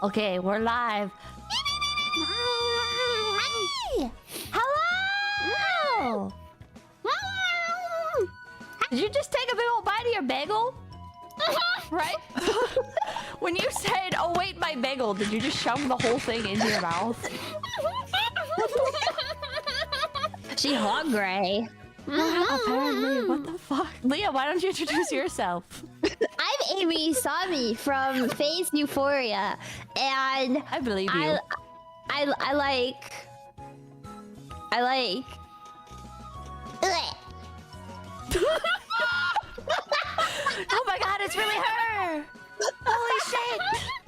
Okay, we're live. Hi! Hello! Did you just take a big old bite of your bagel? Right? When you said, "Oh wait, my bagel," did you just shove the whole thing into your mouth? She hungry. Apparently, what the fuck? Leah, why don't you introduce yourself? I'm Eimi from Phase Euphoria, and I believe you. I like. Oh my god, it's really her! Holy shit!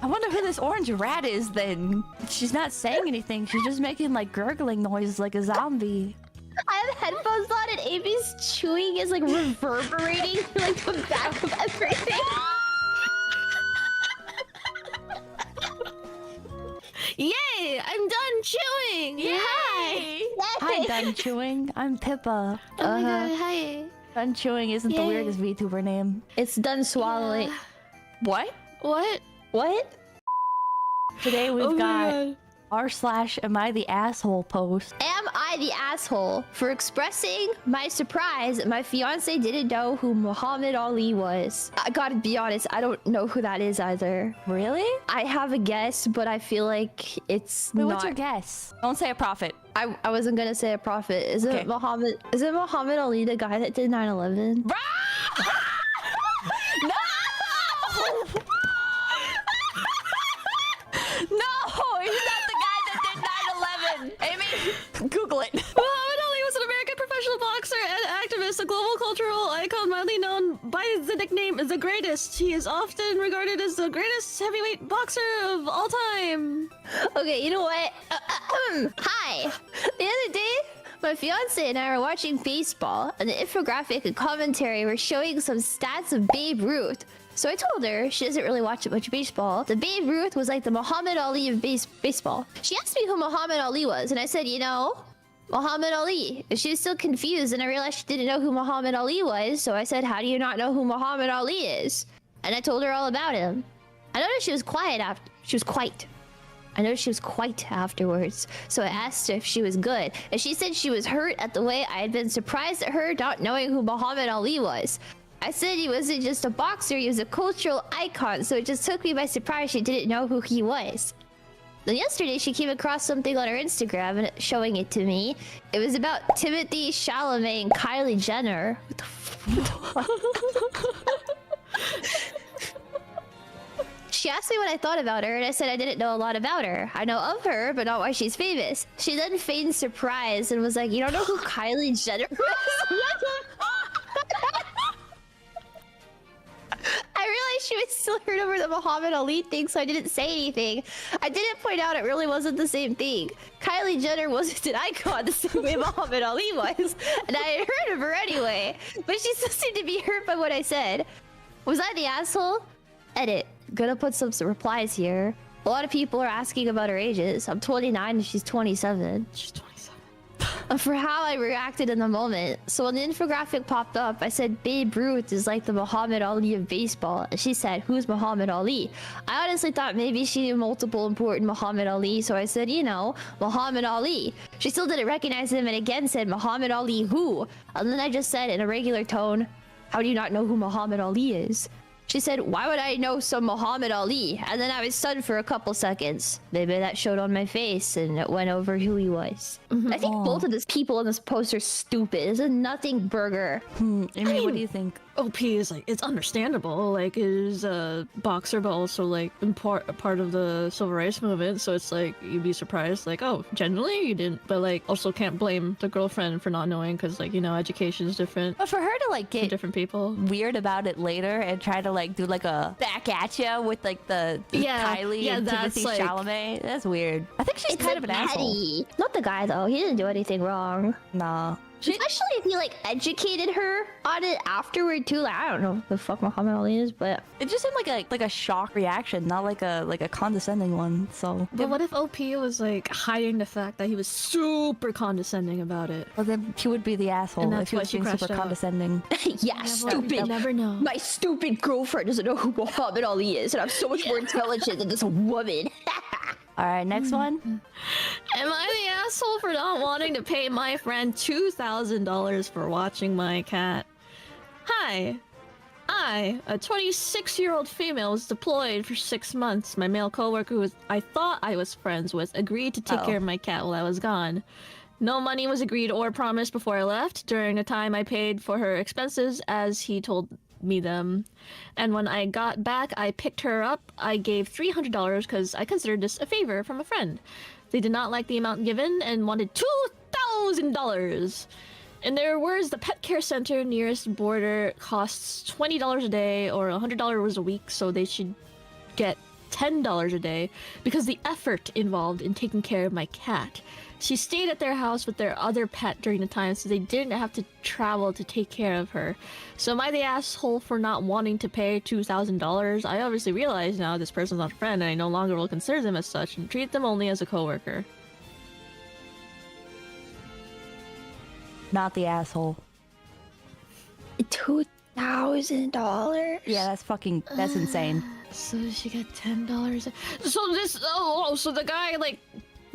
I wonder who this orange rat is then. She's not saying anything, she's just making like gurgling noises like a zombie. I have headphones on, and Amy's chewing is like reverberating through like the back of everything. Yay! I'm done chewing! Yay! Hi, Done Chewing. I'm Pippa. Oh my god, hi. Done Chewing isn't the Yay. weirdest VTuber name. It's done swallowing. What? What? What? Today we've Oh my got God. r/AmItheAsshole post. Am I the asshole for expressing my surprise that my fiance didn't know who Muhammad Ali was? I gotta be honest, I don't know who that is either. Really? I have a guess, but I feel like it's Wait, not. what's your guess? Don't say a prophet. I wasn't gonna say a prophet. Is Okay. it Muhammad? Is it Muhammad Ali, the guy that did 9/11? No! No! He's not the guy that did 9/11! Amy, Google it. Muhammad Ali was an American professional boxer and activist, a global cultural icon widely known by the nickname The Greatest. He is often regarded as the greatest heavyweight boxer of all time. Okay, you know what? Hi. The other day, my fiance and I were watching baseball, and the infographic and commentary were showing some stats of Babe Ruth. So I told her, she doesn't really watch much baseball, that Babe Ruth was like the Muhammad Ali of baseball. She asked me who Muhammad Ali was, and I said, you know, Muhammad Ali. And she was still confused, and I realized she didn't know who Muhammad Ali was, so I said, how do you not know who Muhammad Ali is? And I told her all about him. I noticed she was quiet after. I noticed she was quite afterwards, so I asked her if she was good, and she said she was hurt at the way I had been surprised at her not knowing who Muhammad Ali was. I said he wasn't just a boxer, he was a cultural icon, so it just took me by surprise she didn't know who he was. Then yesterday she came across something on her Instagram and showing it to me. It was about Timothée Chalamet and Kylie Jenner. What the fuck? She asked me what I thought about her, and I said I didn't know a lot about her. I know of her, but not why she's famous. She then feigned surprise and was like, you don't know who Kylie Jenner is? I realized she was still hurt over the Muhammad Ali thing, so I didn't say anything. I didn't point out it really wasn't the same thing. Kylie Jenner wasn't an icon the same way Muhammad Ali was, and I had heard of her anyway. But she still seemed to be hurt by what I said. Was I the asshole? Edit. Gonna put some replies here. A lot of people are asking about her ages. I'm 29 and she's 27. She's 27. For how I reacted in the moment. So when the infographic popped up, I said Babe Ruth is like the Muhammad Ali of baseball. And she said, who's Muhammad Ali? I honestly thought maybe she knew multiple important Muhammad Ali, so I said, you know, Muhammad Ali. She still didn't recognize him and again said, Muhammad Ali who? And then I just said in a regular tone, how do you not know who Muhammad Ali is? She said, why would I know some Muhammad Ali? And then I was stunned for a couple seconds. Maybe that showed on my face and it went over who he was. I think both of these people in this post are stupid. It's a nothing burger. Amy, what do you think? OP is like, it's understandable, like, is a boxer, but also like part of the civil rights movement, so it's like you'd be surprised, like, oh, generally you didn't, but like also can't blame the girlfriend for not knowing, because like, you know, education is different But for her to like for get different people. weird about it later and try to like do like a back at you with like the Kylie and that's Timothée like... Chalamet, that's weird. I think she's It's kind of an asshole. petty. Not the guy though. He didn't do anything wrong. Nah. Especially if he like educated her on it afterward too. Like I don't know who the fuck Muhammad Ali is, but It just seemed like a shock reaction, not like a condescending one. So, But what if OP was like hiding the fact that he was super condescending about it? well, then he would be the asshole And if that's he why was she being crashed super out. condescending. yeah, You stupid. never know. My stupid girlfriend doesn't know who Muhammad Ali is, and I'm so much more intelligent than this woman. All right, next one. Am I the asshole for not wanting to pay my friend $2,000 for watching my cat? Hi. I, a 26-year-old female, was deployed for 6 months. My male coworker, who I thought I was friends with, agreed to take care of my cat while I was gone. No money was agreed or promised before I left. During the time, I paid for her expenses as he told me them. And when I got back, I picked her up. I gave $300 because I considered this a favor from a friend. They did not like the amount given and wanted $2,000. In their words, the pet care center nearest border costs $20 a day or $100 a week, so they should get $10 a day because the effort involved in taking care of my cat. She stayed at their house with their other pet during the time, so they didn't have to travel to take care of her. So am I the asshole for not wanting to pay $2,000? I obviously realize now this person's not a friend, and I no longer will consider them as such and treat them only as a coworker. Not the asshole. $2,000? Yeah, that's insane. So she got $10. So this, so the guy like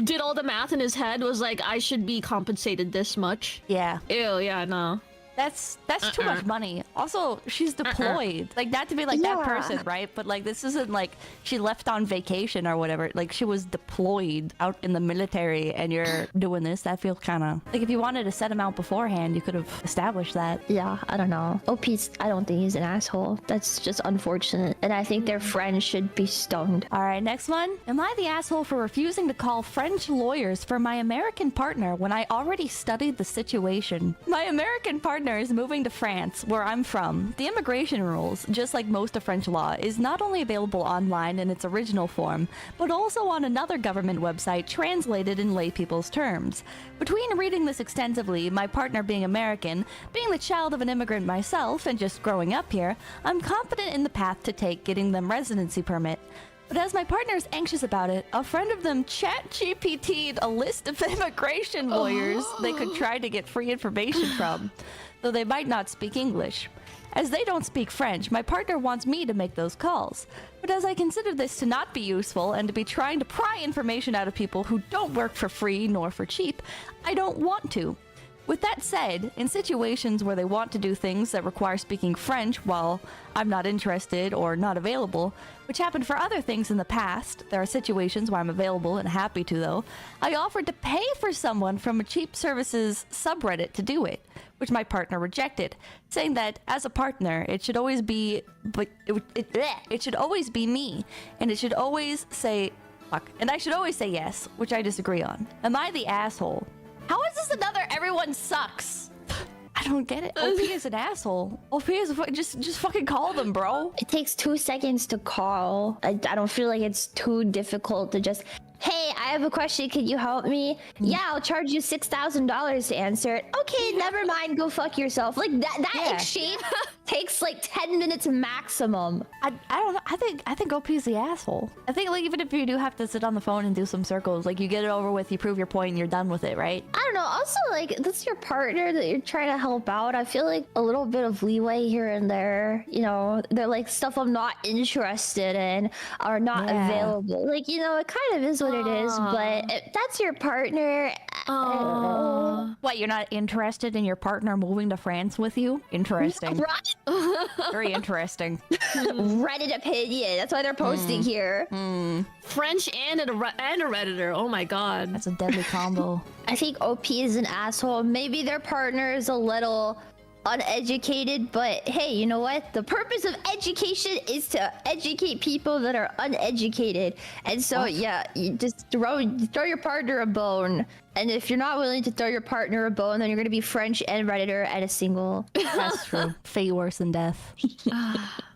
did all the math in his head, was like, I should be compensated this much. Yeah. Ew, yeah, no. That's too much money. Also, she's deployed. Like, not to be like that person, right? But like, this isn't like she left on vacation or whatever. Like, she was deployed out in the military, and you're doing this. That feels kind of like if you wanted to set him out beforehand, you could have established that. Yeah, I don't know. OP's, I don't think he's an asshole. That's just unfortunate. And I think their friends should be stoned. All right, next one. Am I the asshole for refusing to call French lawyers for my American partner when I already studied the situation? My American partner is moving to France, where I'm from. The immigration rules, just like most of French law, is not only available online in its original form, but also on another government website translated in lay people's terms. Between reading this extensively, my partner being American, being the child of an immigrant myself, and just growing up here, I'm confident in the path to take getting them residency permit. But as my partner is anxious about it, a friend of them ChatGPT'd a list of immigration lawyers they could try to get free information from, though they might not speak English. As they don't speak French, my partner wants me to make those calls. But as I consider this to not be useful and to be trying to pry information out of people who don't work for free nor for cheap, I don't want to. With that said, in situations where they want to do things that require speaking French while I'm not interested or not available, which happened for other things in the past, there are situations where I'm available and happy to though, I offered to pay for someone from a cheap services subreddit to do it, which my partner rejected, saying that as a partner, it should always be, it should always be me, and it should always say, fuck, and I should always say yes, which I disagree on. Am I the asshole? How is this another everyone sucks? I don't get it. OP is an asshole. OP is just fucking call them, bro. It takes 2 seconds to call. I don't feel like it's too difficult to just, hey, I have a question. Can you help me? Yeah, I'll charge you $6,000 to answer it. Okay, never mind. Go fuck yourself. Like that exchange takes like 10 minutes maximum. I don't know. I think OP is the asshole. I think like even if you do have to sit on the phone and do some circles, like you get it over with, you prove your point, and you're done with it, right? I don't know. Also, like that's your partner that you're trying to help out. I feel like a little bit of leeway here and there. You know, they're like stuff I'm not interested in or not available. Like, you know, it kind of is what it is, but that's your partner. What, you're not interested in your partner moving to France with you? Interesting. Right? Very interesting. Reddit opinion. That's why they're posting here. French and a Redditor. Oh my god. That's a deadly combo. I think OP is an asshole. Maybe their partner is a little uneducated, but hey, you know what? The purpose of education is to educate people that are uneducated. And so yeah, you just throw your partner a bone. And if you're not willing to throw your partner a bone, then you're gonna be French and Redditor and a single. That's true. Fate worse than death.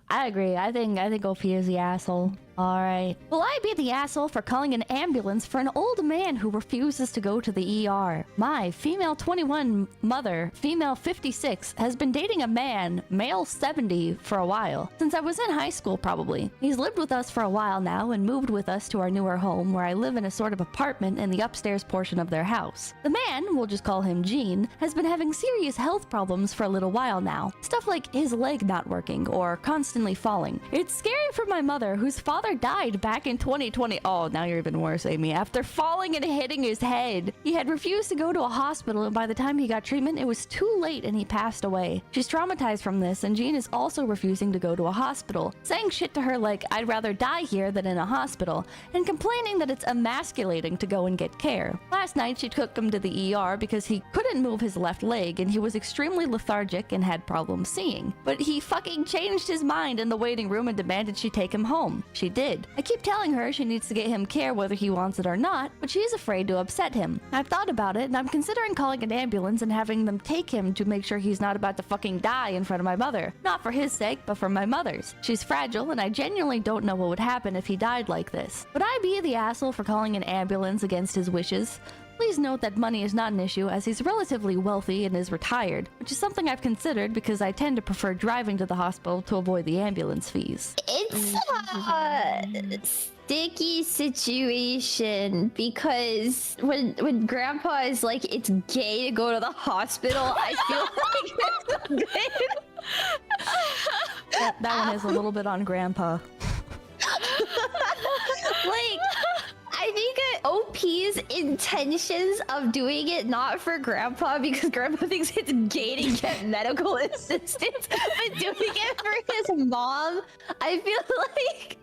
I agree. I think OP is the asshole. All right. Will I be the asshole for calling an ambulance for an old man who refuses to go to the ER? My female 21 mother, female 56, has been dating a man, male 70, for a while. Since I was in high school, probably. He's lived with us for a while now and moved with us to our newer home, where I live in a sort of apartment in the upstairs portion of their house. The man, we'll just call him Gene, has been having serious health problems for a little while now. Stuff like his leg not working or constantly falling. It's scary for my mother, whose father father died back in 2020. Oh, now you're even worse, Amy. After falling and hitting his head, he had refused to go to a hospital, and by the time he got treatment, it was too late and he passed away. She's traumatized from this, and Jean is also refusing to go to a hospital, saying shit to her like, I'd rather die here than in a hospital, and complaining that it's emasculating to go and get care. Last night, she took him to the ER because he couldn't move his left leg and he was extremely lethargic and had problems seeing. But he fucking changed his mind in the waiting room and demanded she take him home. She did. I keep telling her she needs to get him care whether he wants it or not, but she's afraid to upset him. I've thought about it and I'm considering calling an ambulance and having them take him to make sure he's not about to fucking die in front of my mother. Not for his sake, but for my mother's. She's fragile and I genuinely don't know what would happen if he died like this. Would I be the asshole for calling an ambulance against his wishes? Please note that money is not an issue as he's relatively wealthy and is retired, which is something I've considered because I tend to prefer driving to the hospital to avoid the ambulance fees. It's a sticky situation because when Grandpa is like, it's gay to go to the hospital, I feel like it's good. That one is a little bit on Grandpa. Like, I think OP's intentions of doing it not for Grandpa because Grandpa thinks it's gay to get medical assistance, but doing it for his mom, I feel like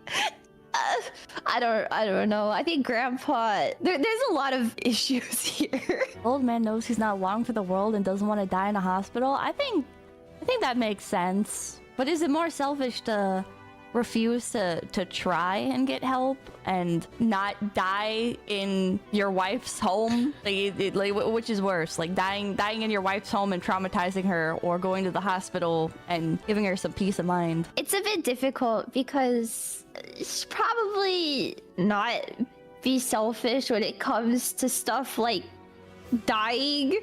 I don't know. I think Grandpa, there's a lot of issues here. Old man knows he's not long for the world and doesn't want to die in a hospital. I think that makes sense. But is it more selfish to refuse to try and get help and not die in your wife's home? Like, which is worse, like dying in your wife's home and traumatizing her, or going to the hospital and giving her some peace of mind? It's a bit difficult because it's probably not be selfish when it comes to stuff like dying.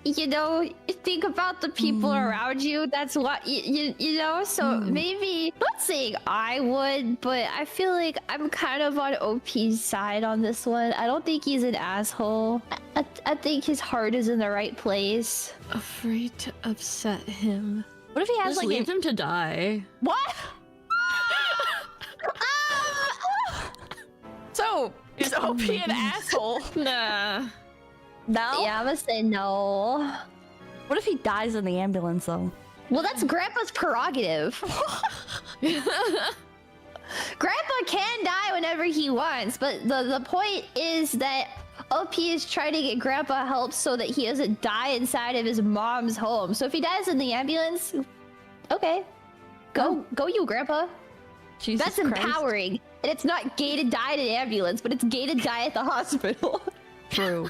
You know, think about the people around you. That's what you know. So maybe, not saying I would, but I feel like I'm kind of on OP's side on this one. I don't think he's an asshole. I think his heart is in the right place. Afraid to upset him. What if he has Just like leave him to die? What? So is OP an asshole? Nah. No? Yeah, I'm gonna say no. What if he dies in the ambulance though? Well, that's Grandpa's prerogative. Grandpa can die whenever he wants, but the point is that OP is trying to get Grandpa help so that he doesn't die inside of his mom's home. So if he dies in the ambulance, okay. Go you, Grandpa. Jesus That's Christ. empowering. And it's not gay to die in an ambulance, but it's gay to die at the hospital. True.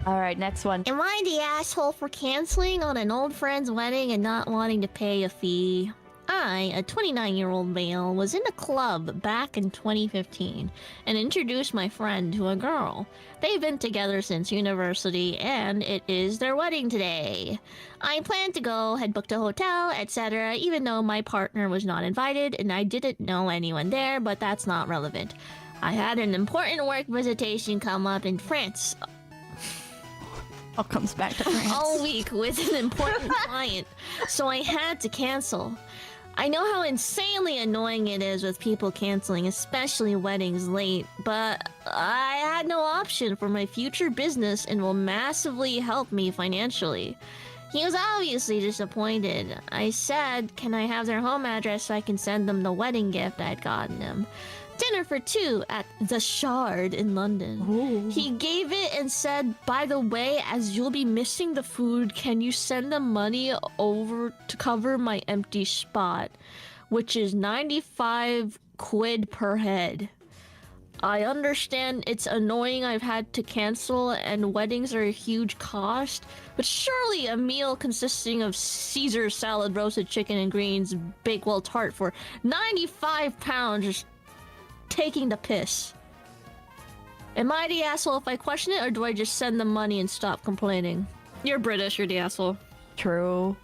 All right, next one. Am I the asshole for canceling on an old friend's wedding and not wanting to pay a fee? I, a 29-year-old male, was in a club back in 2015 and introduced my friend to a girl. They've been together since university and it is their wedding today. I planned to go, had booked a hotel, etc., even though my partner was not invited and I didn't know anyone there, but that's not relevant. I had an important work visitation come up in France All comes back to France. all week with an important client, so I had to cancel. I know how insanely annoying it is with people canceling, especially weddings late, but I had no option for my future business and will massively help me financially. He was obviously disappointed. I said, can I have their home address so I can send them the wedding gift I'd gotten him? Dinner for two at the Shard in London. Ooh. He gave it and said, by the way, as you'll be missing the food, can you send the money over to cover my empty spot, which is 95 quid per head. I understand it's annoying I've had to cancel and weddings are a huge cost, but surely a meal consisting of Caesar salad, roasted chicken and greens, Bakewell tart for £95 is taking the piss. Am I the asshole if I question it, or do I just send them money and stop complaining? You're British, you're the asshole. True.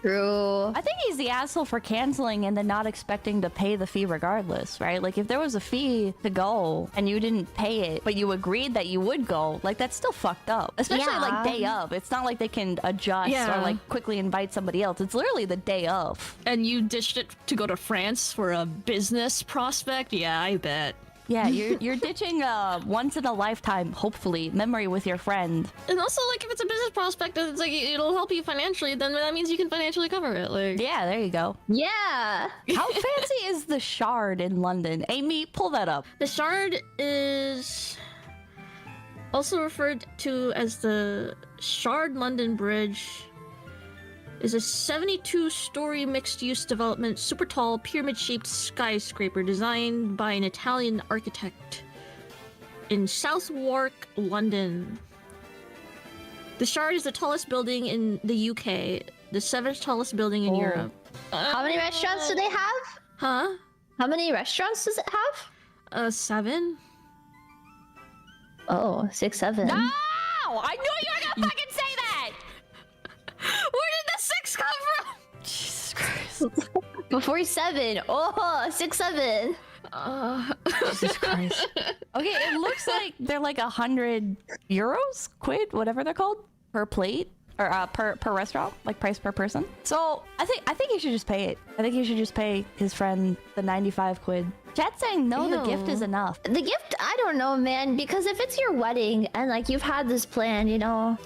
True. I think he's the asshole for canceling and then not expecting to pay the fee regardless, right? Like if there was a fee to go and you didn't pay it, but you agreed that you would go, like that's still fucked up. Especially like day of. It's not like they can adjust or like quickly invite somebody else. It's literally the day of. And you ditched it to go to France for a business prospect? Yeah, I bet. Yeah, you're ditching a once in a lifetime, hopefully, memory with your friend. And also, like, if it's a business prospect, it's like it'll help you financially. Then that means you can financially cover it. Like, Yeah, there you go. Yeah. How fancy is the Shard in London? Amy, pull that up. the Shard is also referred to as the Shard London Bridge. Is a 72-story mixed-use development, super tall, pyramid-shaped skyscraper designed by an Italian architect in Southwark, London. The Shard is the tallest building in the UK, the 7th tallest building in Europe. How many restaurants do they have? Huh? How many restaurants does it have? 7? Oh, 6, 7. No! I knew you were gonna fucking say that! Where did the 6 come from? Jesus Christ. Before 7. Oh, 6, 7. Jesus Christ. Okay, it looks like they're like 100 euros, quid, whatever they're called, per plate. Or per restaurant, like price per person. So I think he should just pay it. I think he should just pay his friend the 95 quid. Chat's saying no, the gift is enough. The gift, I don't know, man, because if it's your wedding and like you've had this plan, you know,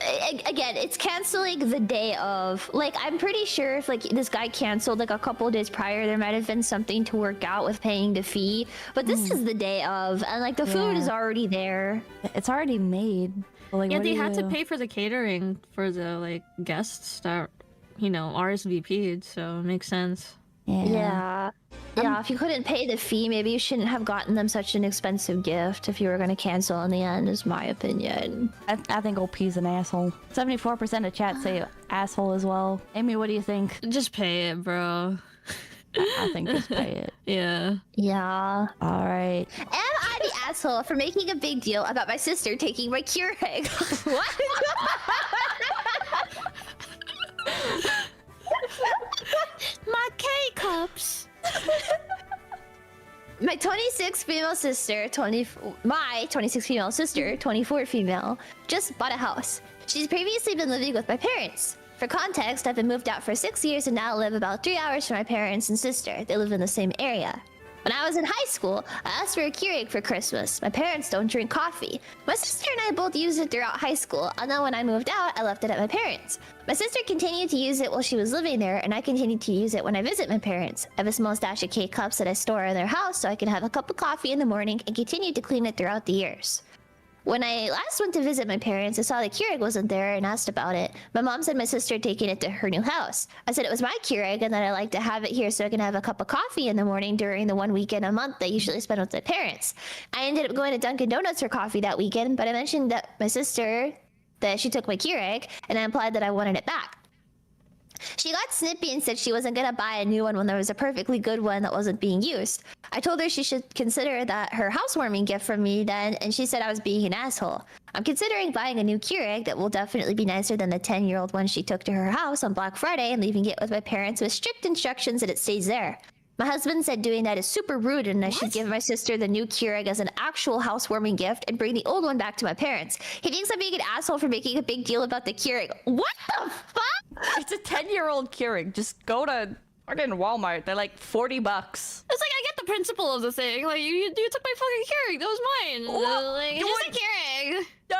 again, it's canceling the day of. Like, I'm pretty sure if like this guy canceled like a couple days prior, there might have been something to work out with paying the fee. But this is the day of, and like the food is already there. It's already made. Like, Yeah, what they do had to you- pay for the catering for the like guests that, you know, RSVP'd, so it makes sense. Yeah. Yeah, if you couldn't pay the fee, maybe you shouldn't have gotten them such an expensive gift if you were going to cancel in the end, is my opinion. I think OP's an asshole. 74% of chat say asshole as well. Amy, what do you think? Just pay it, bro. I think just pay it. Yeah. Yeah. All right. Am I the asshole for making a big deal about my sister taking my Keurig? What? My K-cups. My 26 female sister, 24 female, just bought a house. She's previously been living with my parents. For context, I've been moved out for 6 years and now live about 3 hours from my parents and sister. They live in the same area. When I was in high school, I asked for a Keurig for Christmas. My parents don't drink coffee. My sister and I both used it throughout high school, and then when I moved out, I left it at my parents'. My sister continued to use it while she was living there, and I continued to use it when I visit my parents. I have a small stash of K-cups that I store in their house so I can have a cup of coffee in the morning and continue to clean it throughout the years. When I last went to visit my parents, I saw the Keurig wasn't there and asked about it. My mom said my sister had taken it to her new house. I said it was my Keurig and that I like to have it here so I can have a cup of coffee in the morning during the one weekend a month I usually spend with my parents. I ended up going to Dunkin' Donuts for coffee that weekend, but I mentioned that my sister, that she took my Keurig, and I implied that I wanted it back. She got snippy and said she wasn't gonna buy a new one when there was a perfectly good one that wasn't being used. I told her she should consider that her housewarming gift from me then, and she said I was being an asshole. I'm considering buying a new Keurig that will definitely be nicer than the 10-year-old one she took to her house on Black Friday and leaving it with my parents with strict instructions that it stays there. My husband said doing that is super rude and I should give my sister the new Keurig as an actual housewarming gift and bring the old one back to my parents. He thinks I'm being an asshole for making a big deal about the Keurig. What the fuck? It's a 10-year-old Keurig. Just go to fucking Walmart. They're like $40. It's like, I get the principle of the thing. Like, you took my fucking Keurig. That was mine. Like, it's just a Keurig. No.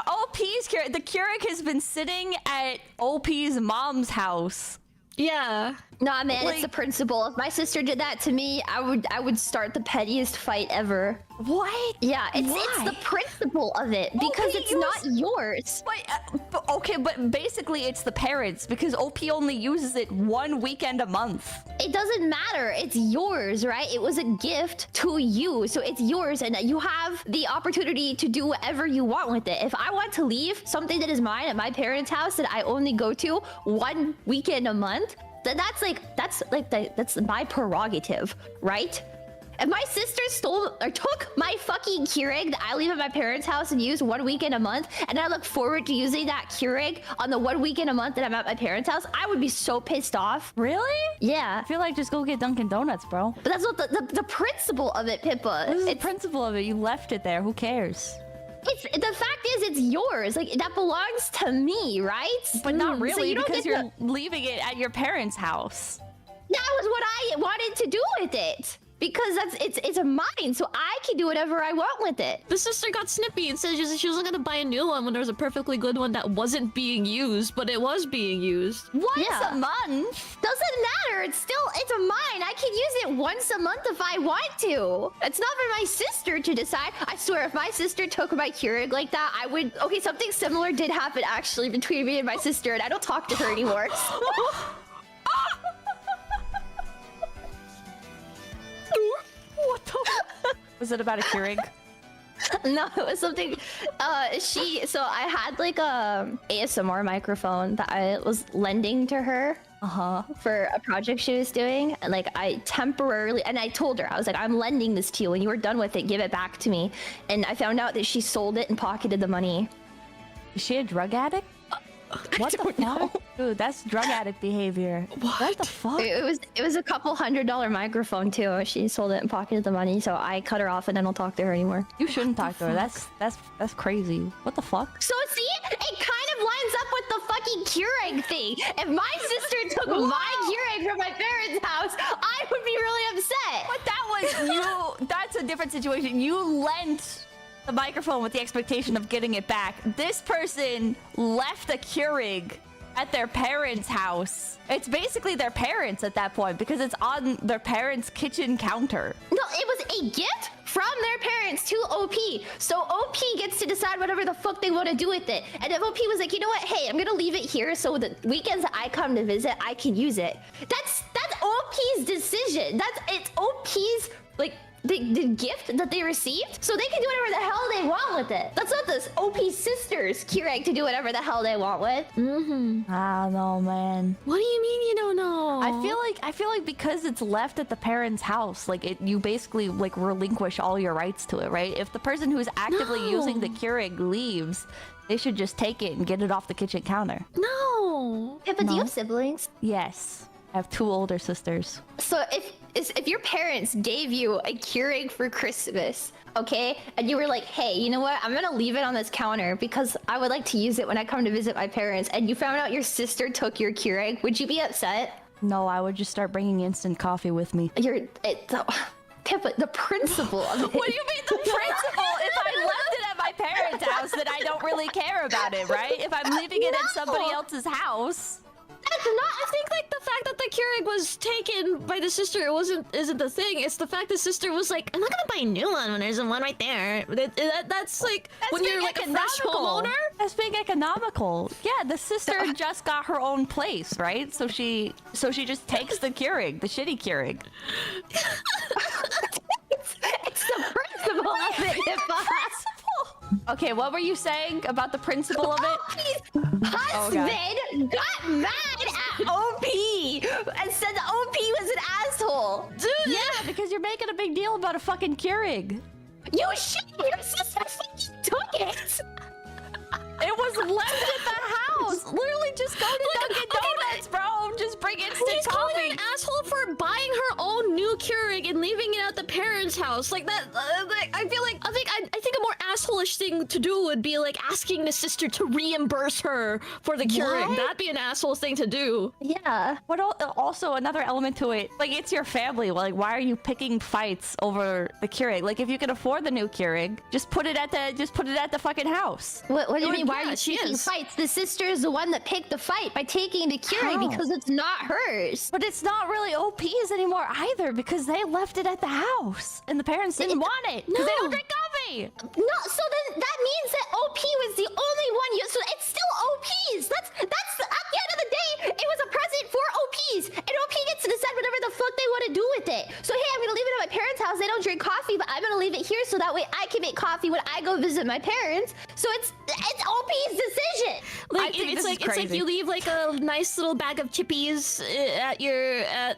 OP's Keurig. The Keurig has been sitting at OP's mom's house. Yeah. Nah, man, Like- it's the principle. If my sister did that to me, I would start the pettiest fight ever. What? Yeah, it's Why? the principle of it because Okay, it's you not yours. But basically it's the parents because OP only uses it one weekend a month. It doesn't matter. It's yours, right? It was a gift to you, so it's yours, and you have the opportunity to do whatever you want with it. If I want to leave something that is mine at my parents' house that I only go to one weekend a month, then that's my prerogative, right? If my sister stole or took my fucking Keurig that I leave at my parents' house and use 1 weekend a month, and I look forward to using that Keurig on the 1 weekend a month that I'm at my parents' house, I would be so pissed off. Really? Yeah. I feel like just go get Dunkin' Donuts, bro. But that's what the principle of it, Pippa. What is the principle of it? You left it there. Who cares? It's the fact is it's yours. Like that belongs to me, right? But not really, So you don't because get you're leaving it at your parents' house. That was what I wanted to do with it. Because it's mine, so I can do whatever I want with it. The sister got snippy and said she wasn't gonna buy a new one when there was a perfectly good one that wasn't being used, but it was being used. Once a month? Doesn't matter. It's mine. I can use it once a month if I want to. It's not for my sister to decide. I swear, if my sister took my Keurig like that, I would. Okay, something similar did happen actually between me and my sister, and I don't talk to her anymore. What the? Was it about a Keurig? No, it was something. So I had like a ASMR microphone that I was lending to her. For a project she was doing, and like I temporarily, and I told her, I was like, I'm lending this to you. When you were done with it, give it back to me. And I found out that she sold it and pocketed the money. Is she a drug addict? What the fuck? Dude, that's drug addict behavior. What the fuck? It was a couple $100 microphone too. She sold it and pocketed the money, so I cut her off and I don't talk to her anymore. You shouldn't talk to her. That's crazy. What the fuck? So see, it kind of lines up with the fucking Keurig thing. If my sister took my Keurig from my parents' house, I would be really upset. But that was you. That's a different situation. You lent the microphone with the expectation of getting it back. This person left a Keurig at their parents' house. It's basically their parents at that point because it's on their parents' kitchen counter. No, it was a gift from their parents to OP. So OP gets to decide whatever the fuck they want to do with it. And if OP was like, you know what? Hey, I'm gonna leave it here so the weekends that I come to visit, I can use it. That's OP's decision. It's OP's like the gift that they received, so they can do whatever the hell they want with it. That's not this OP sister's Keurig to do whatever the hell they want with. I don't know, man. What do you mean you don't know? I feel like because it's left at the parents' house, like you basically like relinquish all your rights to it, right? If the person who's actively using the Keurig leaves, they should just take it and get it off the kitchen counter. No. Pippa, do you have siblings? Yes. I have 2 older sisters. So if your parents gave you a Keurig for Christmas, okay, and you were like, hey, you know what? I'm gonna leave it on this counter because I would like to use it when I come to visit my parents, and you found out your sister took your Keurig, would you be upset? No, I would just start bringing instant coffee with me. Pippa, the principle of it. What do you mean the principle? If I left it at my parents' house, then I don't really care about it, right? If I'm leaving it at somebody else's house. That's not. I think like the fact that the Keurig was taken by the sister isn't the thing. It's the fact the sister was like, I'm not gonna buy a new one when there's one right there. That's like when you're like a fresh homeowner. That's being economical. Yeah, the sister just got her own place, right? So she just takes the Keurig, the shitty Keurig. It's the principle of it, Pippa. Okay, what were you saying about the principle of it? Husband got mad at OP and said that OP was an asshole. Dude, yeah, because you're making a big deal about a fucking Keurig. You shit, your sister fucking took it. It was left at the house. Literally, just go to Dunkin' Donuts, bro. Just bring instant coffee. Calling an asshole for buying her own new Keurig and leaving it at the parents' house like that. I think a more asshole-ish thing to do would be like asking the sister to reimburse her for the Keurig. What? That'd be an asshole thing to do. Yeah. But also another element to it, like it's your family. Like, why are you picking fights over the Keurig? Like, if you can afford the new Keurig, just put it at the fucking house. What do you mean? Why are yeah, you she picking is. fights? The sister is the one that picked the fight by taking the Keurig How? because it's not hers. But it's not really OP's anymore either because they left it at the house and the parents didn't want it because they don't drink coffee. No, so then that means that OP was the only one. So it's still OP's. That's at the end of the day, it was a present for OP's, and OP gets to decide whatever the fuck they want to do with it. So hey, I'm gonna leave it at my parents' house. They don't drink coffee, but I'm gonna leave it here so that way I can make coffee when I go visit my parents. So it's OP's decision. Like think it's this is like crazy. you leave like a nice little bag of chippies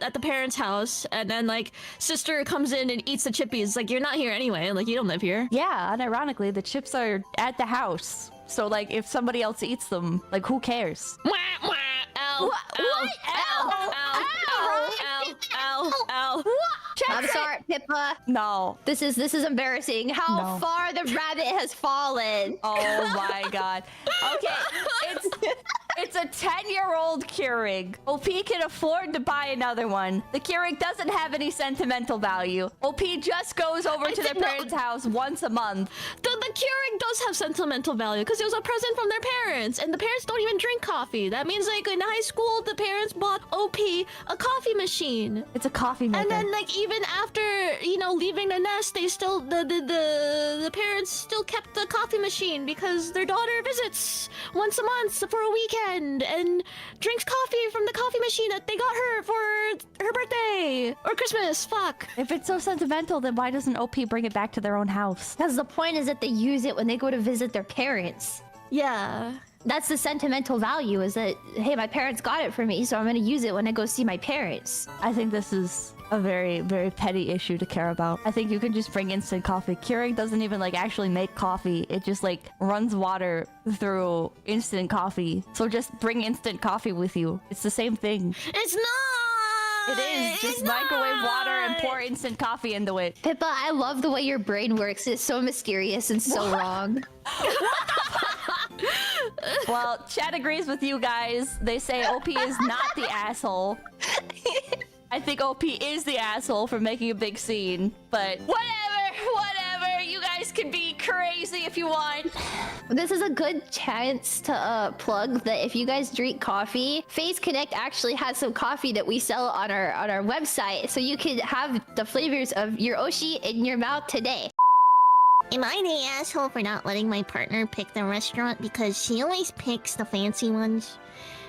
at the parents' house, and then like sister comes in and eats the chippies. Like you're not here anyway. Like you don't live here. Yeah, unironically, the chips are at the house. So, like, if somebody else eats them, like, who cares? Wah, wah, ow, What? ow, Ow, ow, ow, ow, ow, ow, ow. I'm sorry, Pippa. No. This is embarrassing. How No. far the rabbit has fallen. Oh my god. Okay, it's a 10-year-old Keurig. OP can afford to buy another one. The Keurig doesn't have any sentimental value. OP just goes over to their parents' house once a month. The Keurig does have sentimental value because it was a present from their parents, and the parents don't even drink coffee. That means like in high school, the parents bought OP a coffee machine. It's a coffee maker. And then, like, even after, you know, leaving the nest, they still, the parents still kept the coffee machine because their daughter visits once a month for a weekend and drinks coffee from the coffee machine that they got her for her birthday or Christmas. Fuck. If it's so sentimental, then why doesn't OP bring it back to their own house? Because the point is that they use it when they go to visit their parents. Yeah. That's the sentimental value, is that, hey, my parents got it for me, so I'm going to use it when I go see my parents. I think this is a very, very petty issue to care about. I think you can just bring instant coffee. Keurig doesn't even like actually make coffee. It just like runs water through instant coffee. So just bring instant coffee with you. It's the same thing. It's not! It is. Just microwave water and pour instant coffee into it. Pippa, I love the way your brain works. It's so mysterious and so wrong. Well, Chad agrees with you guys. They say OP is not the asshole. I think OP is the asshole for making a big scene, but whatever. You guys can be crazy if you want. This is a good chance to plug that if you guys drink coffee, Face Connect actually has some coffee that we sell on our website, so you can have the flavors of your Oshi in your mouth today. Am I the asshole for not letting my partner pick the restaurant because she always picks the fancy ones?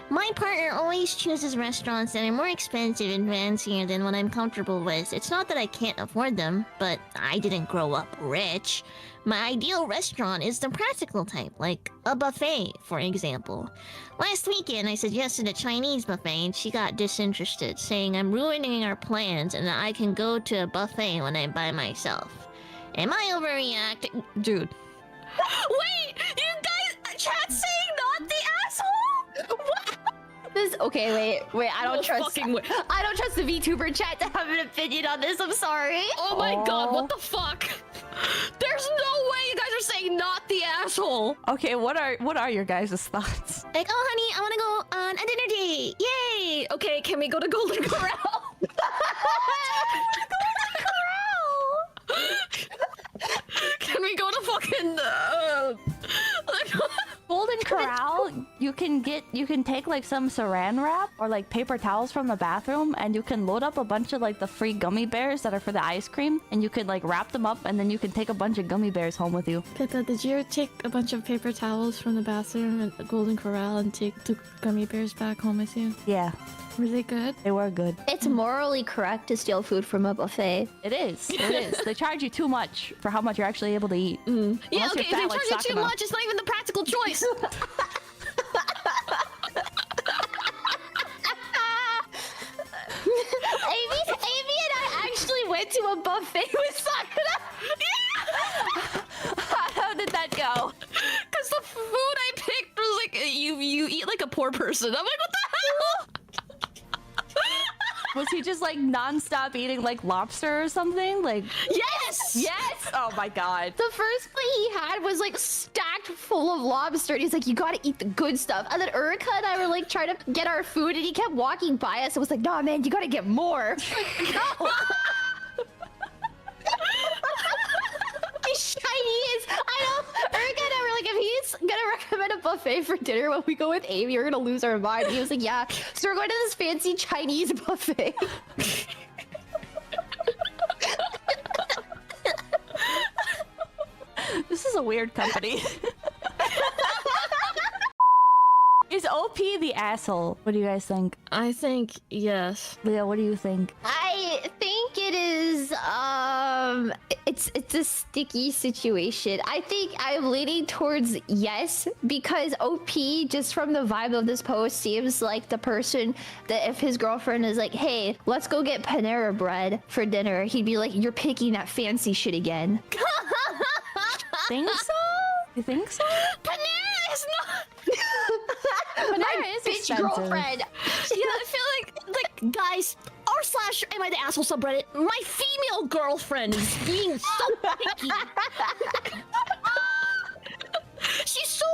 My partner always chooses restaurants that are more expensive and fancier than what I'm comfortable with. It's not that I can't afford them, but I didn't grow up rich. My ideal restaurant is the practical type, like a buffet, for example. Last weekend, I suggested a Chinese buffet and she got disinterested, saying I'm ruining our plans and that I can go to a buffet when I'm by myself. Am I overreacting? Dude. Wait! You guys... Chat's saying not the asshole? What? Okay, wait. I don't No trust. fucking way. I don't trust the VTuber chat to have an opinion on this. I'm sorry. Oh my god, what the fuck? There's no way you guys are saying not the asshole. Okay, what are your guys' thoughts? Like, oh honey, I want to go on a dinner date. Yay! Okay, can we go to Golden Corral? Can we go to fucking Golden Corral, you can take like some saran wrap or like paper towels from the bathroom, and you can load up a bunch of like the free gummy bears that are for the ice cream, and you can like wrap them up, and then you can take a bunch of gummy bears home with you. Pippa, did you take a bunch of paper towels from the bathroom at the Golden Corral and take the gummy bears back home with you? Yeah, Were they good? they were good. It's morally correct to steal food from a buffet. It is. They charge you too much for how much you're actually able to eat. Yeah, Unless you're okay, if fat they like charge you too Sakura. much, it's not even the practical choice. Amy and I actually went to a buffet with Sakura. How did that go? Because the food I picked was like, you eat like a poor person. I'm like, what the hell? Was he just like non-stop eating like lobster or something? Like, Yes! yes! Oh my god. The first plate he had was like stacked full of lobster, and he's like, you gotta eat the good stuff. And then Urika and I were like trying to get our food, and he kept walking by us and was like, nah man, you gotta get more. No. He's Chinese. I know. Urika and I were like, if he's gonna recommend a buffet for dinner when we go with Amy, we're gonna lose our mind. He was like, yeah. So we're going to this fancy Chinese buffet. This is a weird company. Is Is OP the asshole? What do you guys think? I think yes. Leo, what do you think? I think it is it's a sticky situation. I think I'm leaning towards yes, because OP, just from the vibe of this post, seems like the person that if his girlfriend is like, hey, let's go get Panera bread for dinner, he'd be like, you're picking that fancy shit again. Think so? You think so? Panera is not. Panera is Bitch expensive. girlfriend. Yeah, I feel like guys r/ am I the asshole subreddit? My female girlfriend is being so picky. She's so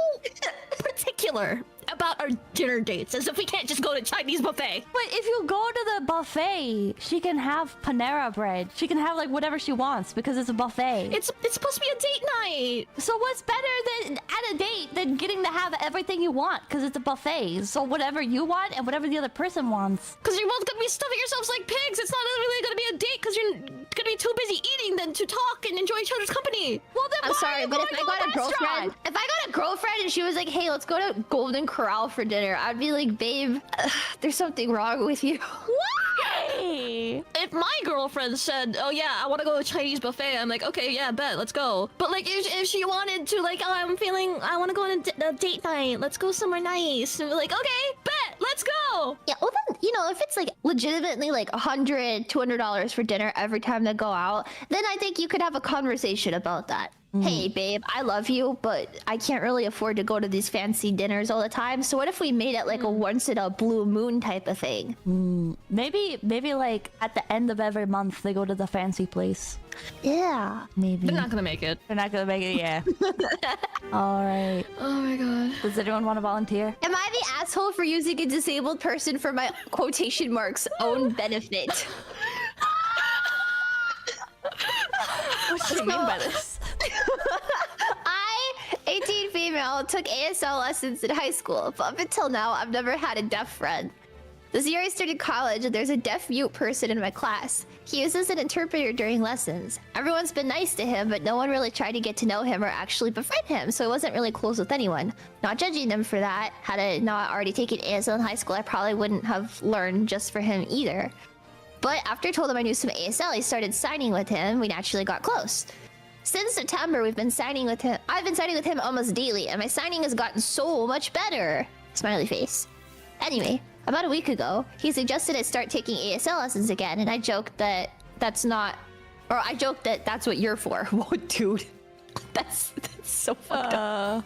particular about our dinner dates, as if we can't just go to Chinese buffet. But if you go to the buffet, she can have Panera bread. She can have like whatever she wants because it's a buffet. It's supposed to be a date night. So what's better than at a date than getting to have everything you want because it's a buffet? So whatever you want and whatever the other person wants. Because you're both gonna be stuffing yourselves like pigs. It's not really gonna be a date because you're gonna be too busy eating than to talk and enjoy each other's company. Well, then I'm why are sorry, you but if going I to got a girlfriend, restaurant? if I got a girlfriend and she was like, hey, let's go to Golden Corral for dinner, I'd be like, babe, there's something wrong with you. Why? If my girlfriend said, oh yeah, I want to go to a Chinese buffet, I'm like, okay, yeah, bet, let's go. But like, if she wanted to, like, oh, I want to go on a date night, let's go somewhere nice, and we're like, okay, bet, let's go. Yeah, well then, you know, if it's like legitimately like $100, $200 for dinner every time they go out, then I think you could have a conversation about that. Hey, babe, I love you, but I can't really afford to go to these fancy dinners all the time. So what if we made it like a once in a blue moon type of thing? Maybe like at the end of every month they go to the fancy place. Yeah. Maybe. They're not gonna make it. They're not gonna make it, yeah. All right. Oh my god. Does anyone want to volunteer? Am I the asshole for using a disabled person for my quotation marks own benefit? What do you mean by this? I, 18 female, took ASL lessons in high school, but up until now, I've never had a deaf friend. This year I started college and there's a deaf mute person in my class. He uses an interpreter during lessons. Everyone's been nice to him, but no one really tried to get to know him or actually befriend him, so I wasn't really close with anyone. Not judging him for that. Had I not already taken ASL in high school, I probably wouldn't have learned just for him either. But after I told him I knew some ASL, he started signing with him. We naturally got close. Since September, we've been signing with him. I've been signing with him almost daily, and my signing has gotten so much better. Smiley face. Anyway, about a week ago, he suggested I start taking ASL lessons again, and I joked that that's what you're for. Whoa, dude. That's so fucked up.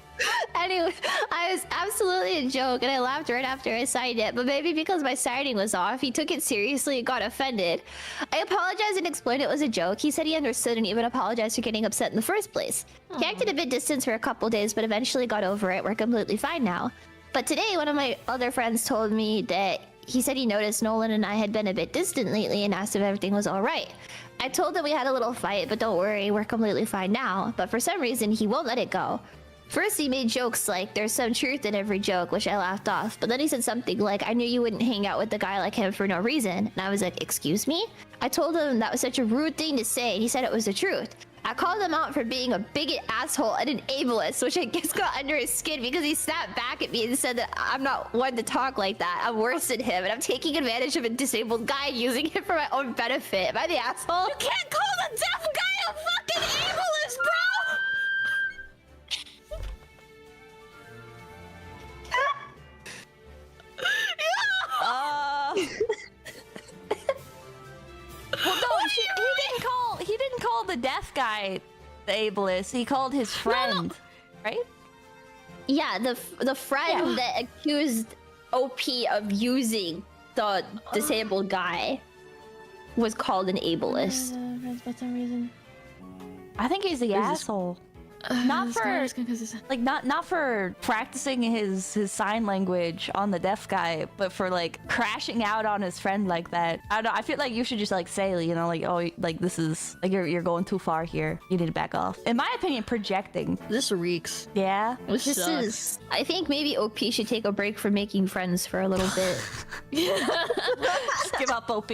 Anyway, I was absolutely a joke, and I laughed right after I signed it. But maybe because my signing was off, he took it seriously and got offended. I apologized and explained it was a joke. He said he understood and even apologized for getting upset in the first place. He acted a bit distant for a couple days, but eventually got over it. We're completely fine now. But today, one of my other friends told me that he said he noticed Nolan and I had been a bit distant lately and asked if everything was all right. I told him we had a little fight, but don't worry, we're completely fine now. But for some reason, he won't let it go. First, he made jokes like, there's some truth in every joke, which I laughed off. But then he said something like, I knew you wouldn't hang out with a guy like him for no reason. And I was like, excuse me? I told him that was such a rude thing to say, and he said it was the truth. I called him out for being a bigot asshole and an ableist, which I guess got under his skin because he snapped back at me and said that I'm not one to talk like that. I'm worse than him, and I'm taking advantage of a disabled guy and using him for my own benefit. Am I the asshole? You can't call the deaf guy a fucking ableist, bro! Well, no, he didn't call the deaf guy the ableist. He called his friend, right? Yeah, the friend that accused OP of using the disabled guy was called an ableist. For some reason. I think he's the asshole. Not for not for practicing his sign language on the deaf guy, but for like crashing out on his friend like that. I don't know. I feel like you should just like say, you know, like, oh, like this is like you're going too far here. You need to back off. In my opinion, projecting. This reeks. Yeah. This This sucks. is. I think maybe OP should take a break from making friends for a little bit. Just give up, OP.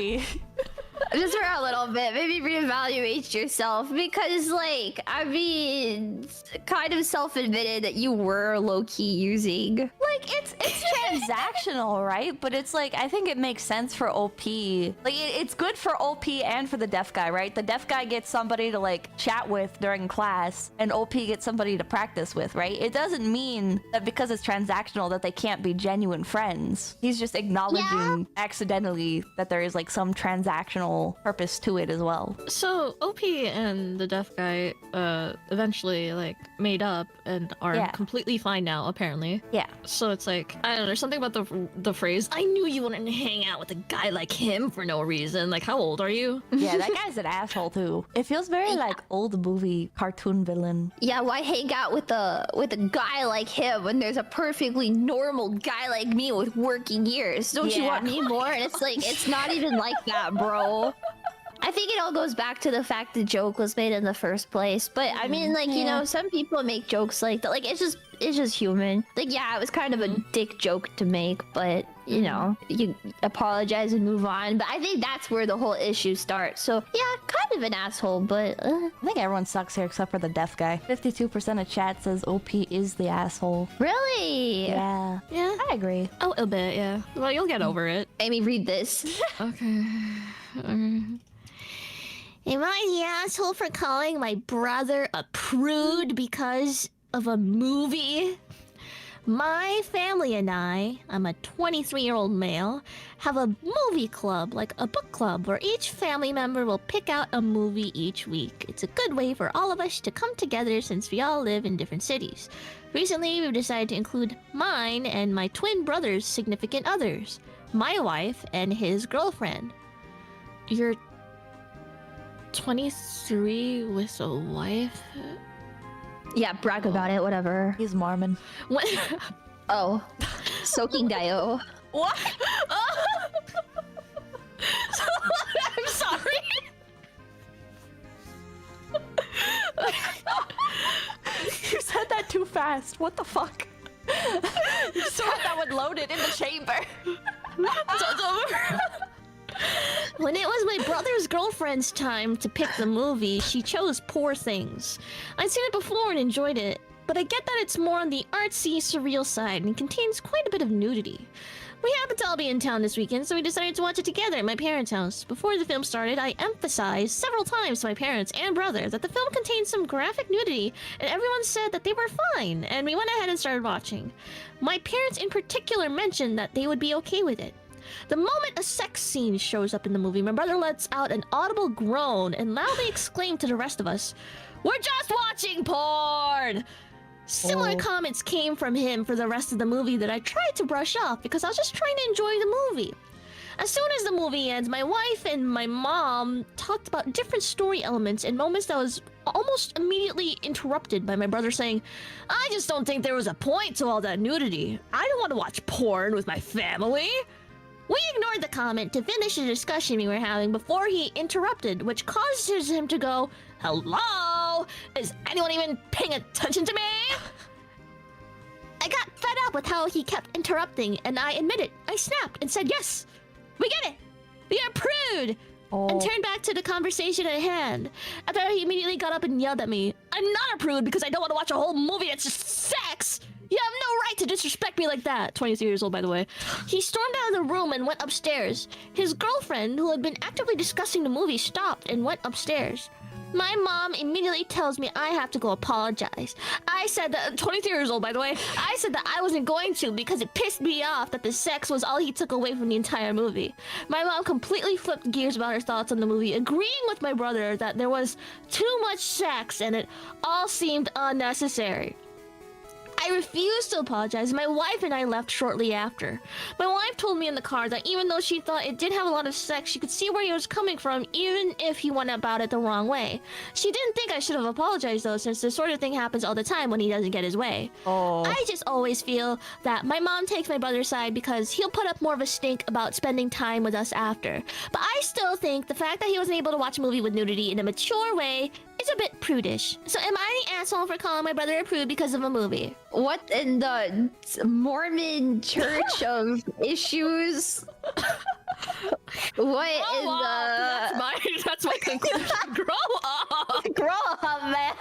Just for a little bit, maybe reevaluate yourself because, like, I mean, kind of self-admitted that you were low-key using. Like, it's transactional, right? But it's like, I think it makes sense for OP. Like, it's good for OP and for the deaf guy, right? The deaf guy gets somebody to, like, chat with during class, and OP gets somebody to practice with, right? It doesn't mean that because it's transactional that they can't be genuine friends. He's just acknowledging accidentally that there is, like, some transactional purpose to it as well. So OP and the deaf guy eventually like made up and are completely fine now, apparently. Yeah. So it's like, I don't know, there's something about the phrase, I knew you wouldn't hang out with a guy like him for no reason. Like, how old are you? Yeah, that guy's an asshole too. It feels very like old movie cartoon villain. Yeah, why hang out with a guy like him when there's a perfectly normal guy like me with working years? Don't you want me more? And it's like, it's not even like that, bro. I think it all goes back to the fact the joke was made in the first place. But I mean, like, you know, some people make jokes like that. Like, it's just human. Like, yeah, it was kind of a dick joke to make, but you know, you apologize and move on. But I think that's where the whole issue starts. So yeah, kind of an asshole, but I think everyone sucks here except for the deaf guy. 52% of chat says OP is the asshole. really? Yeah. Yeah. I agree. Oh, a bit, yeah. Well, you'll get over it. Eimi, read this. Okay. Am I the asshole for calling my brother a prude because of a movie? My family and I'm a 23-year-old male, have a movie club, like a book club, where each family member will pick out a movie each week. It's a good way for all of us to come together since we all live in different cities. Recently, we've decided to include mine and my twin brother's significant others, my wife and his girlfriend. You're 23 with a wife? Yeah, brag about it, whatever. He's Mormon. What? Oh, soaking dayo. What? I'm sorry. You said that too fast. What the fuck? You just had that one loaded in the chamber. When it was my brother's girlfriend's time to pick the movie, she chose Poor Things. I'd seen it before and enjoyed it, but I get that it's more on the artsy, surreal side and contains quite a bit of nudity. We happened to all be in town this weekend, so we decided to watch it together at my parents' house. Before the film started, I emphasized several times to my parents and brother that the film contained some graphic nudity, and everyone said that they were fine, and we went ahead and started watching. My parents in particular mentioned that they would be okay with it. The moment a sex scene shows up in the movie, my brother lets out an audible groan and loudly exclaimed to the rest of us, "We're just watching porn!" Similar comments came from him for the rest of the movie that I tried to brush off because I was just trying to enjoy the movie. As soon as the movie ends, my wife and my mom talked about different story elements and moments that was almost immediately interrupted by my brother saying, "I just don't think there was a point to all that nudity. I don't want to watch porn with my family." We ignored the comment to finish the discussion we were having before he interrupted, which causes him to go, "Hello? Is anyone even paying attention to me?" I got fed up with how he kept interrupting, and I admit it. I snapped and said, "Yes, we get it. You're a prude." And turned back to the conversation at hand. After he immediately got up and yelled at me, "I'm not a prude because I don't want to watch a whole movie that's just sex. You have no right to disrespect me like that." 23 years old, by the way. He stormed out of the room and went upstairs. His girlfriend, who had been actively discussing the movie, stopped and went upstairs. My mom immediately tells me I have to go apologize. I said that, 23 years old, by the way, I said that I wasn't going to because it pissed me off that the sex was all he took away from the entire movie. My mom completely flipped gears about her thoughts on the movie, agreeing with my brother that there was too much sex and it all seemed unnecessary. I refused to apologize. My wife and I left shortly after. My wife told me in the car that even though she thought it did have a lot of sex, she could see where he was coming from even if he went about it the wrong way. She didn't think I should have apologized though, since this sort of thing happens all the time when he doesn't get his way. I just always feel that my mom takes my brother's side because he'll put up more of a stink about spending time with us after. But I still think the fact that he wasn't able to watch a movie with nudity in a mature way is a bit prudish. So am I the asshole for calling my brother a prude because of a movie? What in the Mormon church of issues? What is That's my conclusion. Grow up. Grow up, man.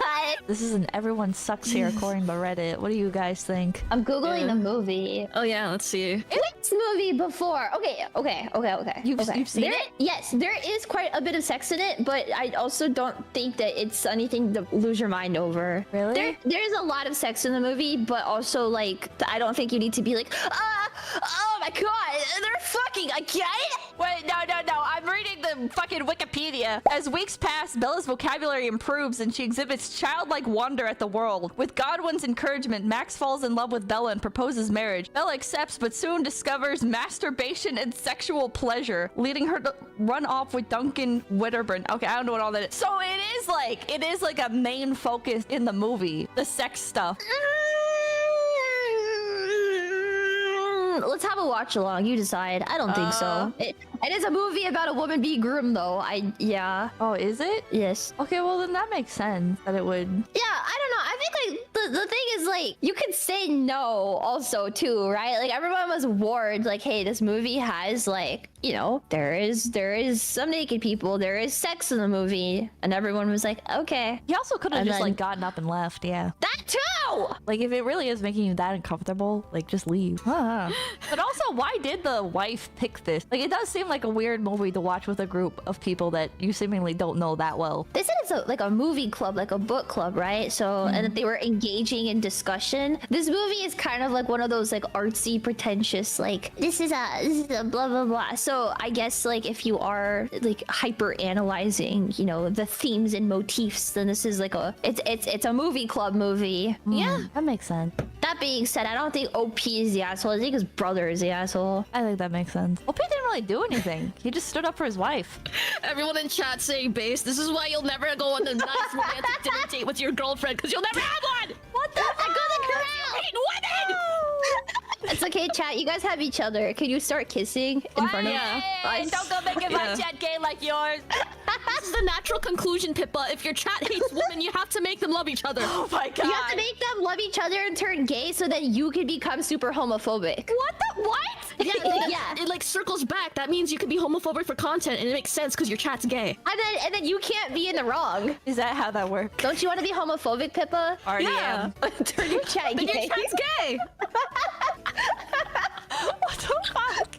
This is an everyone sucks here according to Reddit. What do you guys think? I'm googling the movie. Oh yeah, let's see. This movie before. Okay. You've seen it? Yes, there is quite a bit of sex in it, but I also don't think that it's anything to lose your mind over. Really? There's a lot of sex in the movie, but also like I don't think you need to be like, oh my god, they're fucking again. Wait, no. I'm reading the fucking Wikipedia. As weeks pass, Bella's vocabulary improves and she exhibits childlike wonder at the world. With Godwin's encouragement, Max falls in love with Bella and proposes marriage. Bella accepts, but soon discovers masturbation and sexual pleasure, leading her to run off with Duncan Witterburn. Okay, I don't know what all that is. So it is like a main focus in the movie, the sex stuff. Let's have a watch along. You decide. I don't think so. It is a movie about a woman being groomed, though. Yeah. Oh, is it? Yes. Okay, well then that makes sense that it would. Yeah, I don't know. I think like the thing is like you could say no also too, right? Like everyone was warned like, hey, this movie has like, you know, there is some naked people, there is sex in the movie, and everyone was like, okay. He also could have And just then- like gotten up and left, yeah. That too! Like if it really is making you that uncomfortable, like just leave. But also, why did the wife pick this? Like it does seem like a weird movie to watch with a group of people that you seemingly don't know that well. They said it's like a movie club, like a book club, right? So, and that they were engaging in discussion. This movie is kind of like one of those like artsy, pretentious, like this is a blah blah blah. So I guess like if you are like hyper analyzing, you know, the themes and motifs, then this is like it's a movie club movie. Yeah, that makes sense. That being said, I don't think OP is the asshole. I think his brother is the asshole. I think that makes sense. Well, Pete didn't really do anything. He just stood up for his wife. Everyone in chat saying base. This is why you'll never go on a nice romantic dinner date with your girlfriend, because you'll never have one. What the fuck? I got the corral. Women. It's okay, chat. You guys have each other. Can you start kissing in front of us? Don't go making my chat gay like yours. This is the natural conclusion, Pippa. If your chat hates women, you have to make them love each other. Oh my god. You have to make them love each other and turn gay so that you can become super homophobic. What the what? Yeah, Yeah. It like circles back. That means you could be homophobic for content, and it makes sense because your chat's gay. And then you can't be in the wrong. Is that how that works? Don't you want to be homophobic, Pippa? Already Yeah. am. Turn your chat But your gay. chat's gay. What the fuck?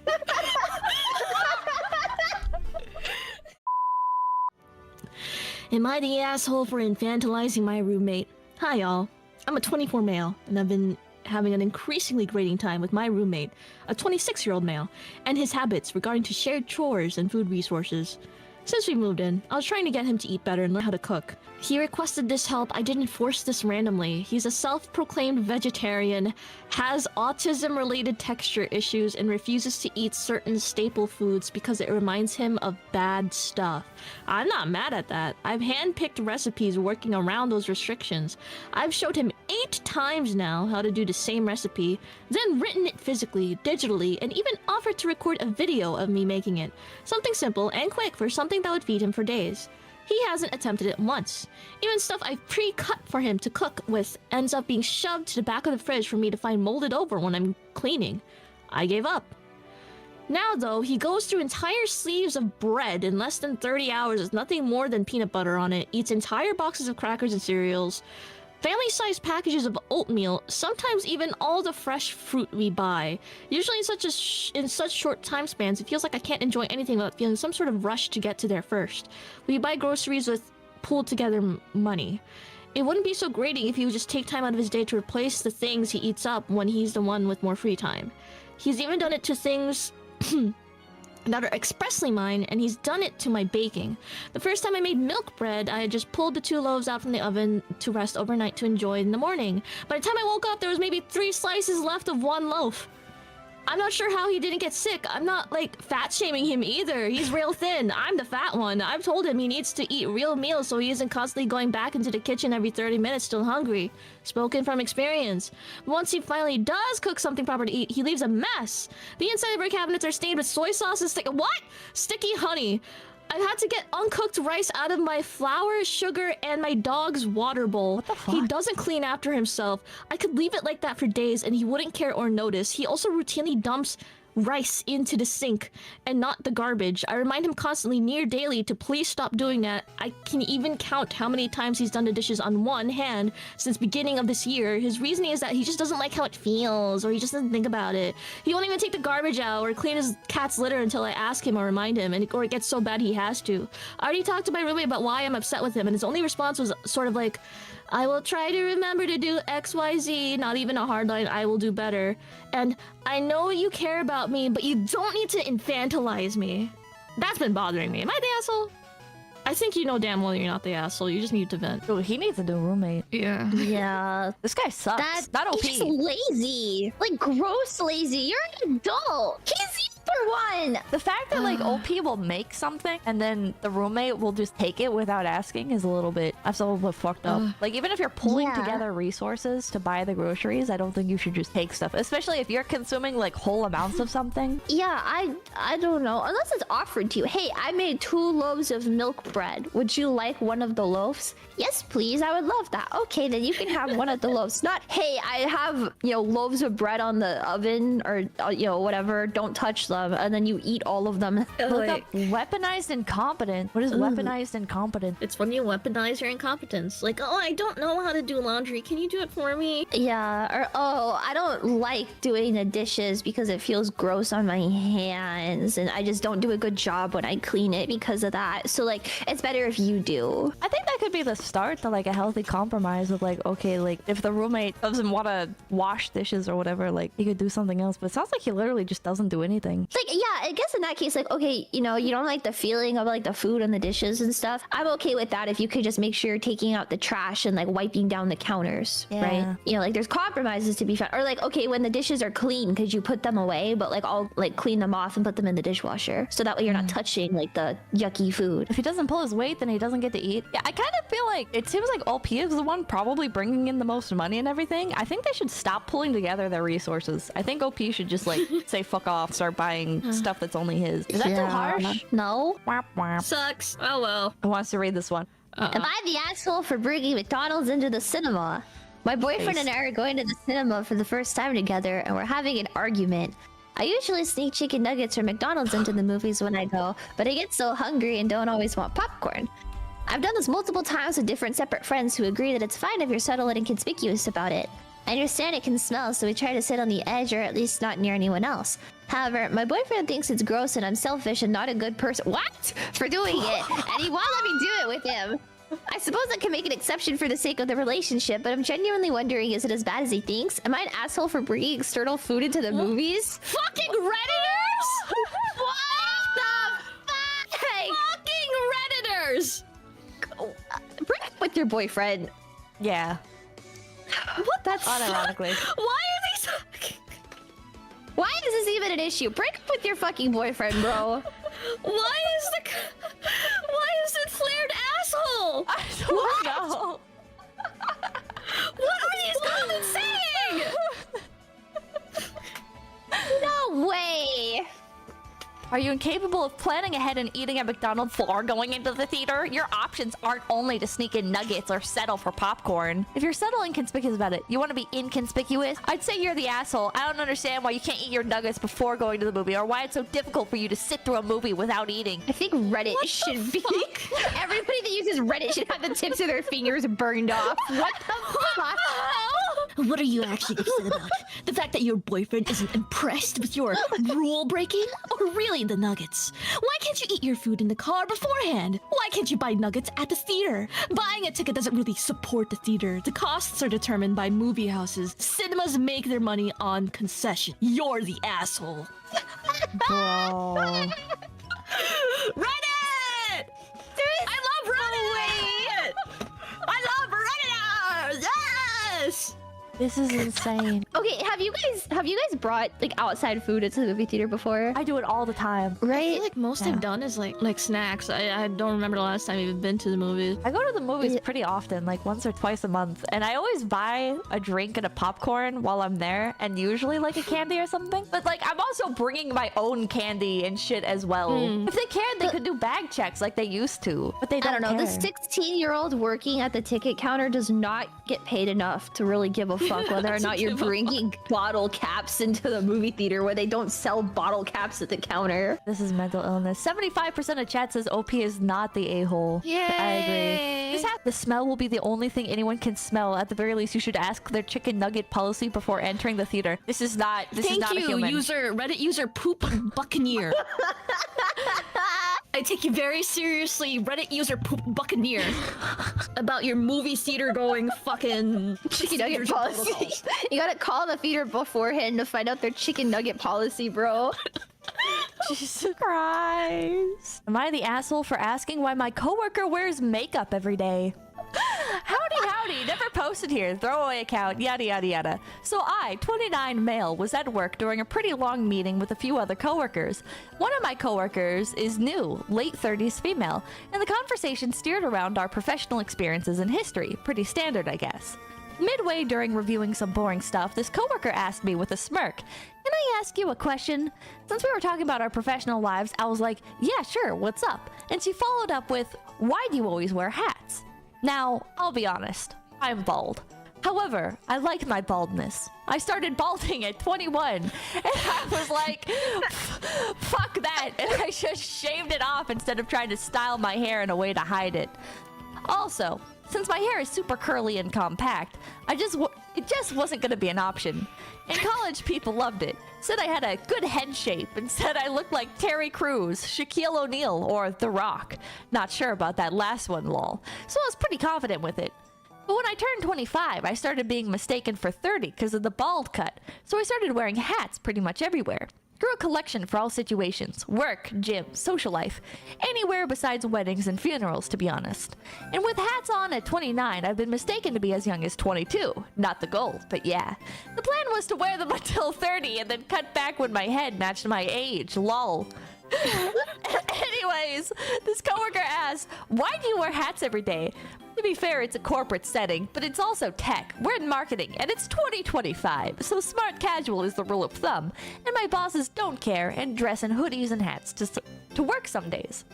Am I the asshole for infantilizing my roommate? Hi, y'all. I'm a 24 male, and I've been having an increasingly grating time with my roommate, a 26-year-old male, and his habits regarding to shared chores and food resources. Since we moved in, I was trying to get him to eat better and learn how to cook. He requested this help. I didn't force this randomly. He's a self-proclaimed vegetarian, has autism-related texture issues, and refuses to eat certain staple foods because it reminds him of bad stuff. I'm not mad at that. I've hand-picked recipes working around those restrictions. I've showed him 8 times now how to do the same recipe, then written it physically, digitally, and even offered to record a video of me making it. Something simple and quick for something that would feed him for days. He hasn't attempted it once. Even stuff I've pre-cut for him to cook with ends up being shoved to the back of the fridge for me to find molded over when I'm cleaning. I gave up. Now though, he goes through entire sleeves of bread in less than 30 hours with nothing more than peanut butter on it, eats entire boxes of crackers and cereals, family-sized packages of oatmeal, sometimes even all the fresh fruit we buy. Usually in such short time spans, it feels like I can't enjoy anything without feeling some sort of rush to get to there first. We buy groceries with pulled together money. It wouldn't be so grating if he would just take time out of his day to replace the things he eats up when he's the one with more free time. He's even done it to things that are expressly mine, and he's done it to my baking. The first time I made milk bread, I had just pulled the 2 loaves out from the oven to rest overnight to enjoy in the morning. By the time I woke up, there was maybe 3 slices left of 1 loaf. I'm not sure how he didn't get sick. I'm not, like, fat-shaming him either. He's real thin. I'm the fat one. I've told him he needs to eat real meals so he isn't constantly going back into the kitchen every 30 minutes still hungry. Spoken from experience. Once he finally does cook something proper to eat, he leaves a mess. The inside of our cabinets are stained with soy sauce and sticky honey. I've had to get uncooked rice out of my flour, sugar, and my dog's water bowl. What the fuck? He doesn't clean after himself. I could leave it like that for days and he wouldn't care or notice. He also routinely dumps rice into the sink and not the garbage. I remind him constantly, near daily, to please stop doing that. I can even count how many times he's done the dishes on one hand since beginning of this year. His reasoning is that he just doesn't like how it feels, or he just doesn't think about it. He won't even take the garbage out or clean his cat's litter until I ask him or remind him, or it gets so bad he has to. I already talked to my roommate about why I'm upset with him, and his only response was sort of like, I will try to remember to do XYZ, not even a hard line, I will do better. And I know you care about me, but you don't need to infantilize me. That's been bothering me. Am I the asshole? I think you know damn well you're not the asshole. You just need to vent. Oh, he needs a new roommate. Yeah. Yeah. This guy sucks. That Not OP. He's lazy. Like, gross lazy. You're an adult. He's for one. The fact that like OP will make something and then the roommate will just take it without asking is a little bit fucked up. Like, even if you're pulling Yeah. together resources to buy the groceries, I don't think you should just take stuff, especially if you're consuming like whole amounts of something. Yeah, I don't know. Unless it's offered to you. Hey, I made 2 loaves of milk bread. Would you like one of the loaves? Yes, please. I would love that. Okay, then you can have one of the loaves. Not, hey, I have, loaves of bread on the oven or, whatever. Don't touch them. And then you eat all of them. Look up weaponized incompetent. What is weaponized incompetent? It's when you weaponize your incompetence. Like, oh, I don't know how to do laundry. Can you do it for me? Yeah, or oh, I don't like doing the dishes because it feels gross on my hands, and I just don't do a good job when I clean it because of that. So like, it's better if you do. I think that could be the start to like a healthy compromise of like, okay, like if the roommate doesn't want to wash dishes or whatever, like he could do something else. But it sounds like he literally just doesn't do anything. Like, yeah, I guess in that case, like, okay, you don't like the feeling of like the food and the dishes and stuff. I'm okay with that if you could just make sure you're taking out the trash and like wiping down the counters, right? Like there's compromises to be found. Or like, okay, when the dishes are clean, could you put them away, but like I'll like clean them off and put them in the dishwasher. So that way you're not touching like the yucky food. If he doesn't pull his weight, then he doesn't get to eat. Yeah, I kind of feel like it seems like OP is the one probably bringing in the most money and everything. I think they should stop pulling together their resources. I think OP should just like say fuck off, start buying stuff that's only his. Is that too harsh? No. Wah, wah. Sucks. Oh well. Who wants to read this one? Am I the asshole for bringing McDonald's into the cinema? My boyfriend and I are going to the cinema for the first time together, and we're having an argument. I usually sneak chicken nuggets or McDonald's into the movies when I go, but I get so hungry and don't always want popcorn. I've done this multiple times with different separate friends who agree that it's fine if you're subtle and inconspicuous about it. I understand it can smell, so we try to sit on the edge or at least not near anyone else. However, my boyfriend thinks it's gross and I'm selfish and not a good person— what? For doing it, and he won't let me do it with him. I suppose I can make an exception for the sake of the relationship, but I'm genuinely wondering, is it as bad as he thinks? Am I an asshole for bringing external food into the movies? Fucking Redditors! What the fuck? Fucking Redditors! Bring it with your boyfriend. Yeah. What? That's Unironically. Why are they so... Why is this even an issue? Break up with your fucking boyfriend, bro. Why is it flared asshole? I don't know. What are these comments saying? No way. Are you incapable of planning ahead and eating at McDonald's before going into the theater? Your options aren't only to sneak in nuggets or settle for popcorn. If you're subtle and conspicuous about it, you want to be inconspicuous? I'd say you're the asshole. I don't understand why you can't eat your nuggets before going to the movie, or why it's so difficult for you to sit through a movie without eating. I think Reddit should be... Everybody that uses Reddit should have the tips of their fingers burned off. What the fuck? What are you actually upset about? The fact that your boyfriend isn't impressed with your rule breaking? Or really the nuggets? Why can't you eat your food in the car beforehand? Why can't you buy nuggets at the theater? Buying a ticket doesn't really support the theater. The costs are determined by movie houses. Cinemas make their money on concession. You're the asshole. Bro. Reddit! I love Reddit! I love Redditors! Yes! This is insane. Okay, have you guys brought like outside food into the movie theater before? I do it all the time. I Right? feel like most I've done is like snacks. I don't remember the last time I've even been to the movies. I go to the movies pretty often, like once or twice a month, and I always buy a drink and a popcorn while I'm there, and usually like a candy or something. But like, I'm also bringing my own candy and shit as well. If they cared, they could do bag checks like they used to, but they I don't know. care. The 16-year-old working at the ticket counter does not get paid enough to really give a fuck whether or not you're bringing bottle caps into the movie theater where they don't sell bottle caps at the counter. This is mental illness. 75% of chat says OP is not the a-hole. Yay! I agree. The smell will be the only thing anyone can smell. At the very least, you should ask their chicken nugget policy before entering the theater. This is not a human. Thank you, Reddit user Poop Buccaneer. I take you very seriously, Reddit user Poop Buccaneer, about your movie theater going fucking Chicken nugget policy. You gotta call the theater beforehand to find out their chicken nugget policy, bro. Jesus Christ. Am I the asshole for asking why my coworker wears makeup every day? Howdy, never posted here, throwaway account, yada yada yada. So I, 29 male, was at work during a pretty long meeting with a few other coworkers. One of my coworkers is new, late 30s female, and the conversation steered around our professional experiences in history, pretty standard I guess. Midway during reviewing some boring stuff, this coworker asked me with a smirk, "Can I ask you a question?" Since we were talking about our professional lives, I was like, "Yeah, sure, what's up?" And she followed up with, "Why do you always wear hats?" Now, I'll be honest, I'm bald. However, I like my baldness. I started balding at 21, and I was like, fuck that, and I just shaved it off instead of trying to style my hair in a way to hide it. Also, since my hair is super curly and compact, it just wasn't gonna be an option. In college, people loved it. Said I had a good head shape and said I looked like Terry Crews, Shaquille O'Neal, or The Rock. Not sure about that last one, lol. So I was pretty confident with it. But when I turned 25, I started being mistaken for 30 because of the bald cut. So I started wearing hats pretty much everywhere. Grew a collection for all situations: work, gym, social life, anywhere besides weddings and funerals, to be honest. And with hats on at 29, I've been mistaken to be as young as 22. Not the goal, but yeah. The plan was to wear them until 30 and then cut back when my head matched my age, lol. Anyways, this coworker asked, "Why do you wear hats every day?" To be fair, it's a corporate setting, but it's also tech. We're in marketing, and it's 2025, so smart casual is the rule of thumb, and my bosses don't care and dress in hoodies and hats to work some days.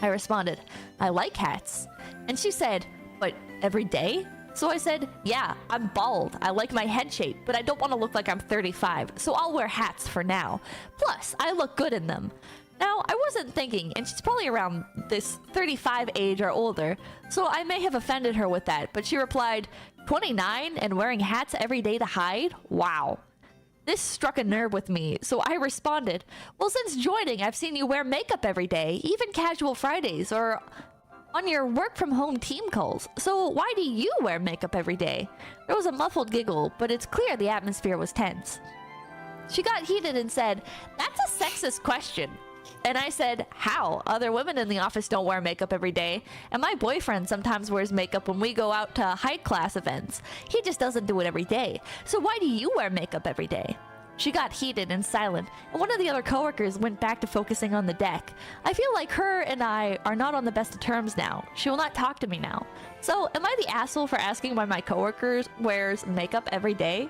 I responded, "I like hats." And she said, "But every day?" So I said, "Yeah, I'm bald. I like my head shape, but I don't want to look like I'm 35, so I'll wear hats for now. Plus, I look good in them." Now, I wasn't thinking, and she's probably around this 35 age or older, so I may have offended her with that, but she replied, 29 and wearing hats every day to hide? Wow. This struck a nerve with me, so I responded, "Well, since joining, I've seen you wear makeup every day, even casual Fridays, or on your work-from-home team calls. So why do you wear makeup every day?" There was a muffled giggle, but it's clear the atmosphere was tense. She got heated and said, "That's a sexist question." And I said, "How? Other women in the office don't wear makeup every day. And my boyfriend sometimes wears makeup when we go out to height class events. He just doesn't do it every day. So why do you wear makeup every day?" She got heated and silent, and one of the other coworkers went back to focusing on the deck. I feel like her and I are not on the best of terms now. She will not talk to me now. So, am I the asshole for asking why my coworker wears makeup every day?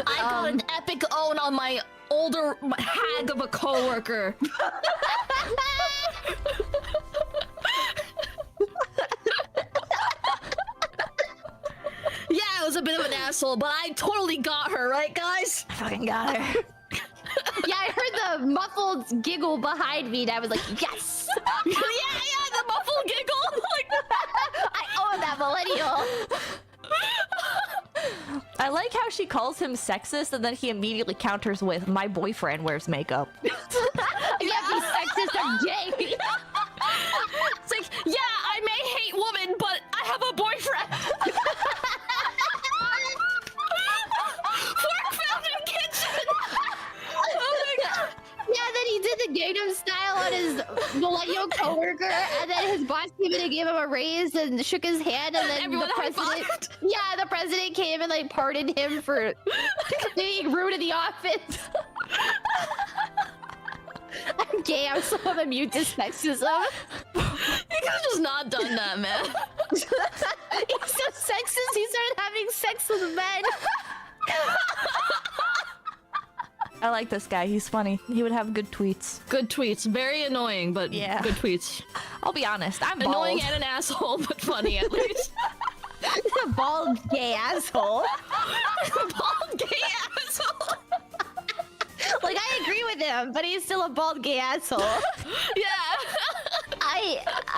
I got an epic own on my older hag of a coworker. Yeah, I was a bit of an asshole, but I totally got her, right, guys? I fucking got her. Yeah, I heard the muffled giggle behind me, and I was like, yes! Yeah, the muffled giggle. I own that millennial. I like how she calls him sexist and then he immediately counters with, "My boyfriend wears makeup." Yeah, be sexist or gay. It's like, yeah, I may hate women, but I have a boyfriend. Fork found in kitchen. Oh my god. Yeah, then he did the Gangnam Style on his millennial coworker, and then his boss came in and gave him a raise and shook his hand, and then Everyone the president, high-fived. yeah, the president came and like pardoned him for being rude in the office. I'm gay. I'm so immune to sexism. You could have just not done that, man. He's so sexist. He started having sex with men. I like this guy, he's funny. He would have good tweets. Good tweets. Very annoying, but Yeah. good tweets. I'll be honest. I'm bald. Annoying and an asshole, but funny at least. A bald gay asshole. Bald gay asshole. Like, I agree with him, but he's still a bald gay asshole. Yeah.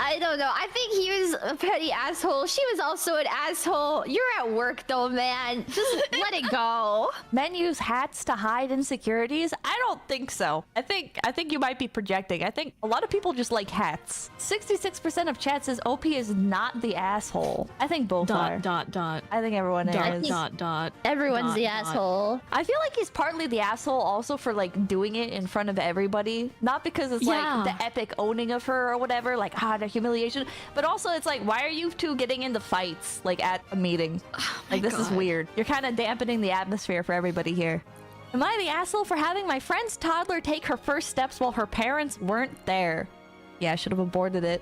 I don't know. I think he was a petty asshole. She was also an asshole. You're at work though, man. Just let it go. Men use hats to hide insecurities? I don't think so. I think you might be projecting. I think a lot of people just like hats. 66% of chat says OP is not the asshole. I think both are. Dot. I think everyone is. Dot. Everyone's Dot, the dot. asshole. I feel like he's partly the asshole also for like doing it in front of everybody. Not because it's Yeah. like the epic owning of her or whatever, like the humiliation, but also it's like, why are you two getting into fights like at a meeting? Like this is God. weird. You're kind of dampening the atmosphere for everybody here. Am I the asshole for having my friend's toddler take her first steps while her parents weren't there? Yeah, I should have aborted it.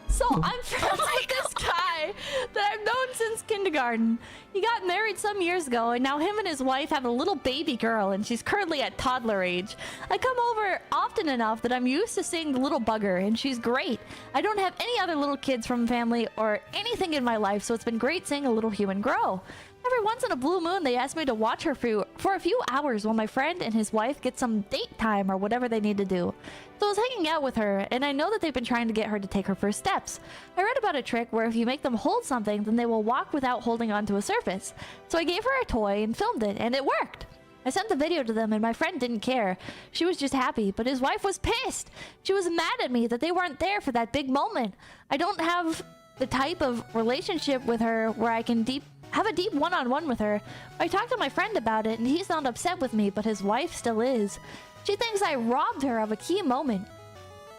So I'm friends with this guy that I've known since kindergarten. He got married some years ago, and now him and his wife have a little baby girl, and she's currently at toddler age. I come over often enough that I'm used to seeing the little bugger, and she's great. I don't have any other little kids from family or anything in my life, so it's been great seeing a little human grow. Every once in a blue moon, they ask me to watch her for a few hours while my friend and his wife get some date time or whatever they need to do. So I was hanging out with her, and I know that they've been trying to get her to take her first steps. I read about a trick where if you make them hold something, then they will walk without holding onto a surface. So I gave her a toy and filmed it, and it worked. I sent the video to them, and my friend didn't care. She was just happy, but his wife was pissed. She was mad at me that they weren't there for that big moment. I don't have the type of relationship with her where I can have a deep one-on-one with her. I talked to my friend about it, and he's not upset with me, but his wife still is. She thinks I robbed her of a key moment.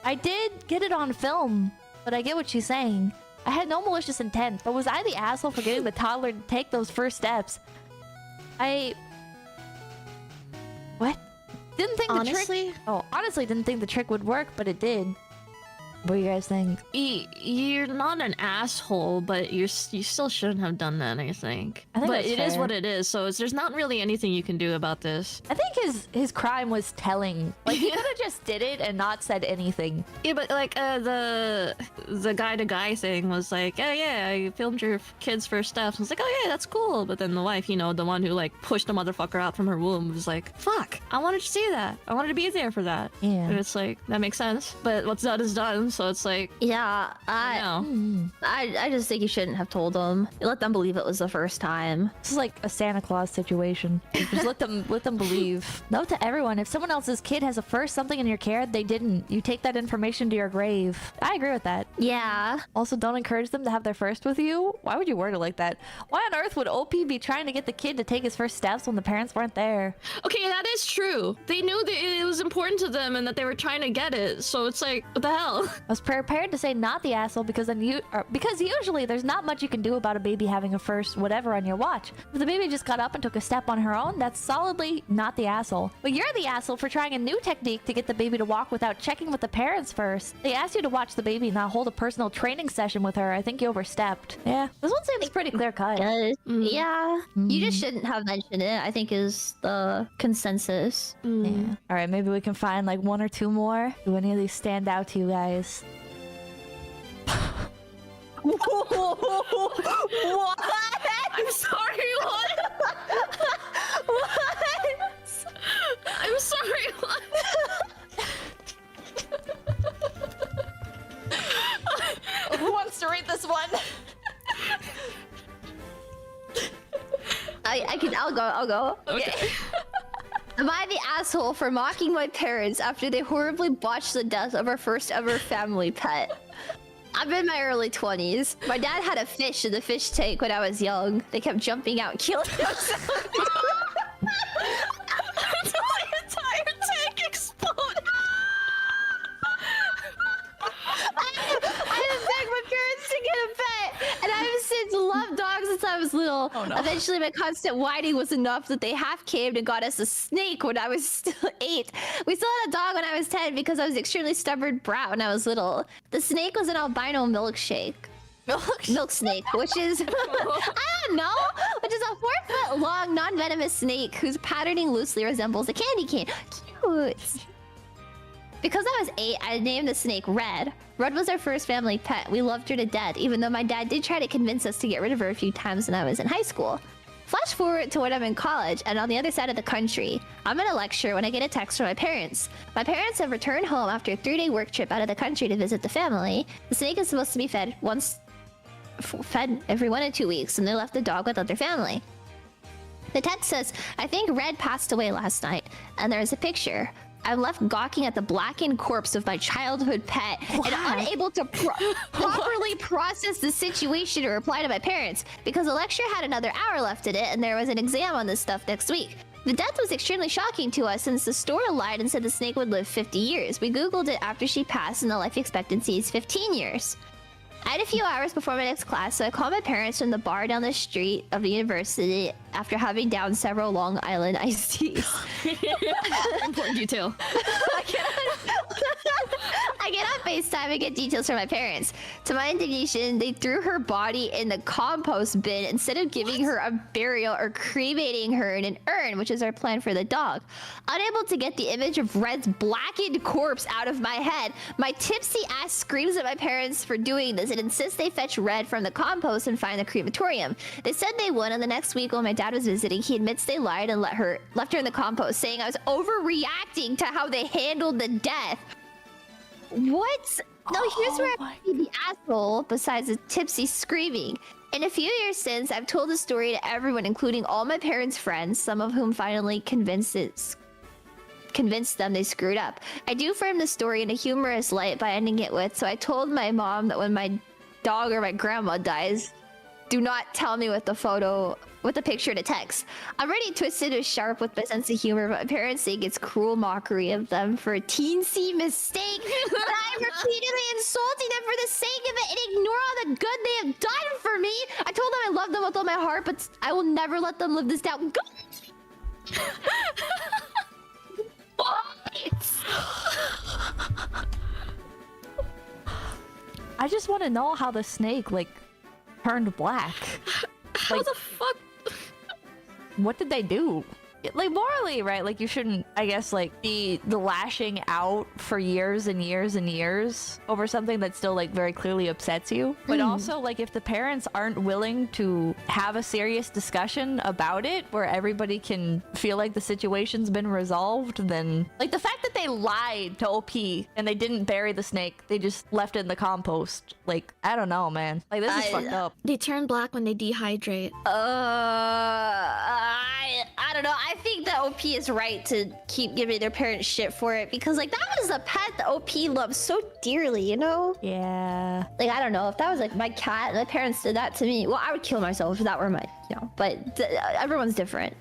I did get it on film, but I get what she's saying. I had no malicious intent, but was I the asshole for getting the toddler to take those first steps? What? Didn't think Honestly? honestly didn't think the trick would work, but it did. What do you guys think? You're not an asshole, but you still shouldn't have done that, I think. I think but that's it is fair. what it is, so there's not really anything you can do about this. I think his crime was telling. Like, he could have just did it and not said anything. Yeah, but like the guy to guy thing was like, oh yeah, I filmed your kid's first steps. I was like, oh yeah, that's cool. But then the wife, you know, the one who like pushed the motherfucker out from her womb, was like, fuck, I wanted to see that. I wanted to be there for that. Yeah. And it's like, that makes sense. But what's done is done. So it's like, Yeah, no. I just think you shouldn't have told them. You let them believe it was the first time. This is like a Santa Claus situation. Just let them believe. Note to everyone, if someone else's kid has a first something in your care, they didn't. You take that information to your grave. I agree with that. Yeah. Also, don't encourage them to have their first with you. Why would you word it like that? Why on earth would OP be trying to get the kid to take his first steps when the parents weren't there? Okay, that is true. They knew that it was important to them and that they were trying to get it. So it's like, what the hell? I was prepared to say not the asshole because usually there's not much you can do about a baby having a first whatever on your watch. If the baby just got up and took a step on her own, that's solidly not the asshole. But you're the asshole for trying a new technique to get the baby to walk without checking with the parents first. They asked you to watch the baby, not hold a personal training session with her. I think you overstepped. Yeah, this one seems pretty clear cut. Yeah. You just shouldn't have mentioned it, I think is the consensus. Yeah. All right, maybe we can find like one or two more. Do any of these stand out to you guys? What? I'm sorry, what? What? I'm sorry, what? Who wants to read this one? I'll go. Okay. Am I the asshole for mocking my parents after they horribly botched the death of our first ever family pet? I'm in my early 20s. My dad had a fish in the fish tank when I was young. They kept jumping out and killing themselves. Until the entire tank exploded. I had begged my parents to get a pet, and I've since loved dogs since I was little. Oh, no. Eventually, my constant whining was enough that they half caved and got us a snake when I was still 8. We still had a dog when I was 10 because I was extremely stubborn brat when I was little. The snake was an albino milkshake. Milk snake, which is, I don't know, which is a 4-foot long, non-venomous snake whose patterning loosely resembles a candy cane. Cute. Because I was 8, I named the snake Red. Red was our first family pet. We loved her to death, even though my dad did try to convince us to get rid of her a few times when I was in high school. Flash forward to when I'm in college and on the other side of the country. I'm in a lecture when I get a text from my parents. My parents have returned home after a 3-day work trip out of the country to visit the family. The snake is supposed to be fed every 1 to 2 weeks, and they left the dog with other family. The text says, I think Red passed away last night, and there's a picture. I'm left gawking at the blackened corpse of my childhood pet and unable to properly process the situation or reply to my parents because the lecture had another hour left in it and there was an exam on this stuff next week. The death was extremely shocking to us since the store lied and said the snake would live 50 years. We googled it after she passed and the life expectancy is 15 years. I had a few hours before my next class, so I called my parents from the bar down the street of the university after having downed several Long Island iced teas. Important detail. I get on FaceTime and get details from my parents. To my indignation, they threw her body in the compost bin instead of giving her a burial or cremating her in an urn, which is our plan for the dog. Unable to get the image of Red's blackened corpse out of my head, my tipsy ass screams at my parents for doing this and insists they fetch Red from the compost and find the crematorium. They said they would, and the next week when my dad was visiting, he admits they lied and left her in the compost, saying I was overreacting to how they handled the death. What? No, here's where I be the asshole besides the tipsy screaming. In a few years since, I've told the story to everyone, including all my parents' friends, some of whom finally convinced them they screwed up. I do frame the story in a humorous light by ending it with, so I told my mom that when my dog or my grandma dies, do not tell me with the picture to text. I'm already twisted or sharp with my sense of humor, but my parents think it's cruel mockery of them for a teensy mistake. But I'm repeatedly insulting them for the sake of it and ignore all the good they have done for me. I told them I love them with all my heart, but I will never let them live this down. I just want to know how the snake, like, turned black. How Like- the fuck? What did they do? Like, morally, right? Like, you shouldn't, I guess, like, be the lashing out for years and years and years over something that still, like, very clearly upsets you. But also, like, if the parents aren't willing to have a serious discussion about it where everybody can feel like the situation's been resolved, then, like, the fact that they lied to OP and they didn't bury the snake, they just left it in the compost. Like, I don't know, man. Like, this is fucked up. They turn black when they dehydrate. I don't know. I think that OP is right to keep giving their parents shit for it because, like, that was a pet that OP loves so dearly, you know? Yeah. Like, I don't know. If that was, like, my cat and my parents did that to me, well, I would kill myself if that were my, you know, but everyone's different.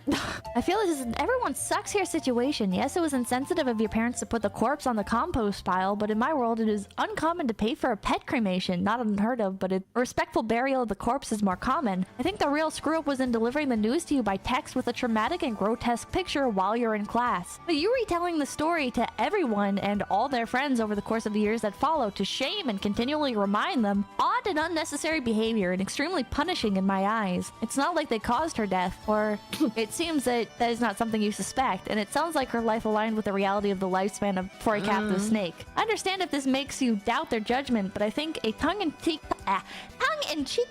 I feel this is everyone sucks here situation. Yes, it was insensitive of your parents to put the corpse on the compost pile, but in my world, it is uncommon to pay for a pet cremation. Not unheard of, but a respectful burial of the corpse is more common. I think the real screw up was in delivering the news to you by text with a traumatic and grotesque picture while you're in class. But you retelling the story to everyone and all their friends over the course of the years that follow to shame and continually remind them, odd and unnecessary behavior and extremely punishing in my eyes. It's not like they caused her death, or it seems that is not something you suspect, and it sounds like her life aligned with the reality of the lifespan of for a captive snake. I understand if this makes you doubt their judgment, but I think a tongue-in-cheek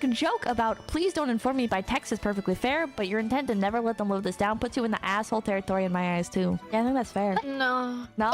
joke about please don't inform me by text is perfectly fair, but your intent to never let them live this down puts you in the asshole territory in my eyes too. Yeah, I think that's fair. No. No?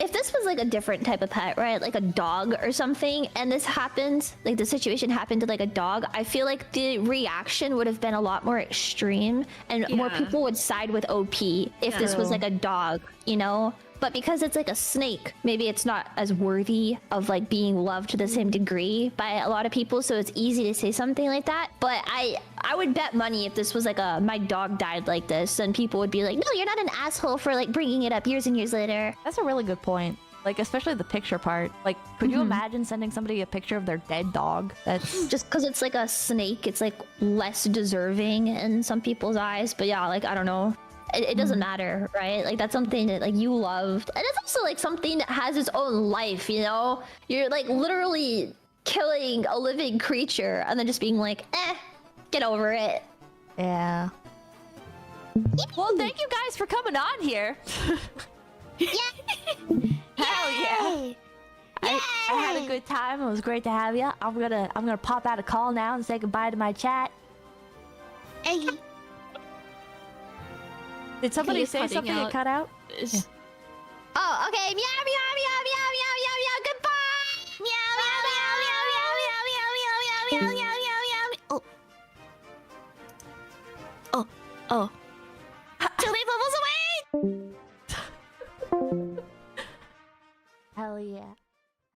If this was like a different type of pet, right? Like a dog or something, and this happened, like the situation happened to like a dog, I feel like the reaction would have been a lot more extreme and more people would side with OP if this was like a dog, you know? But because it's like a snake, maybe it's not as worthy of like being loved to the same degree by a lot of people, so it's easy to say something like that. But I would bet money if this was like my dog died like this, then people would be like, no, you're not an asshole for like bringing it up years and years later. That's a really good point. Like, especially the picture part. Like, could you imagine sending somebody a picture of their dead dog? That's Just because it's like a snake, it's like less deserving in some people's eyes. But yeah, like, I don't know. It doesn't matter, right? Like, that's something that like you loved, and it's also like something that has its own life, you know? You're like literally killing a living creature and then just being like, get over it. yeah. Well, thank you guys for coming on here. Yeah. Hell yeah! I had a good time. It was great to have you. I'm gonna pop out a call now and say goodbye to my chat. Hey. Did somebody He's say cutting something out. that cut out? Is- Oh, okay. Meow, meow, meow, meow, meow, meow, meow. Goodbye. Meow meow meow meow meow meow meow meow meow meow meow. Oh. Oh. 2 levels away!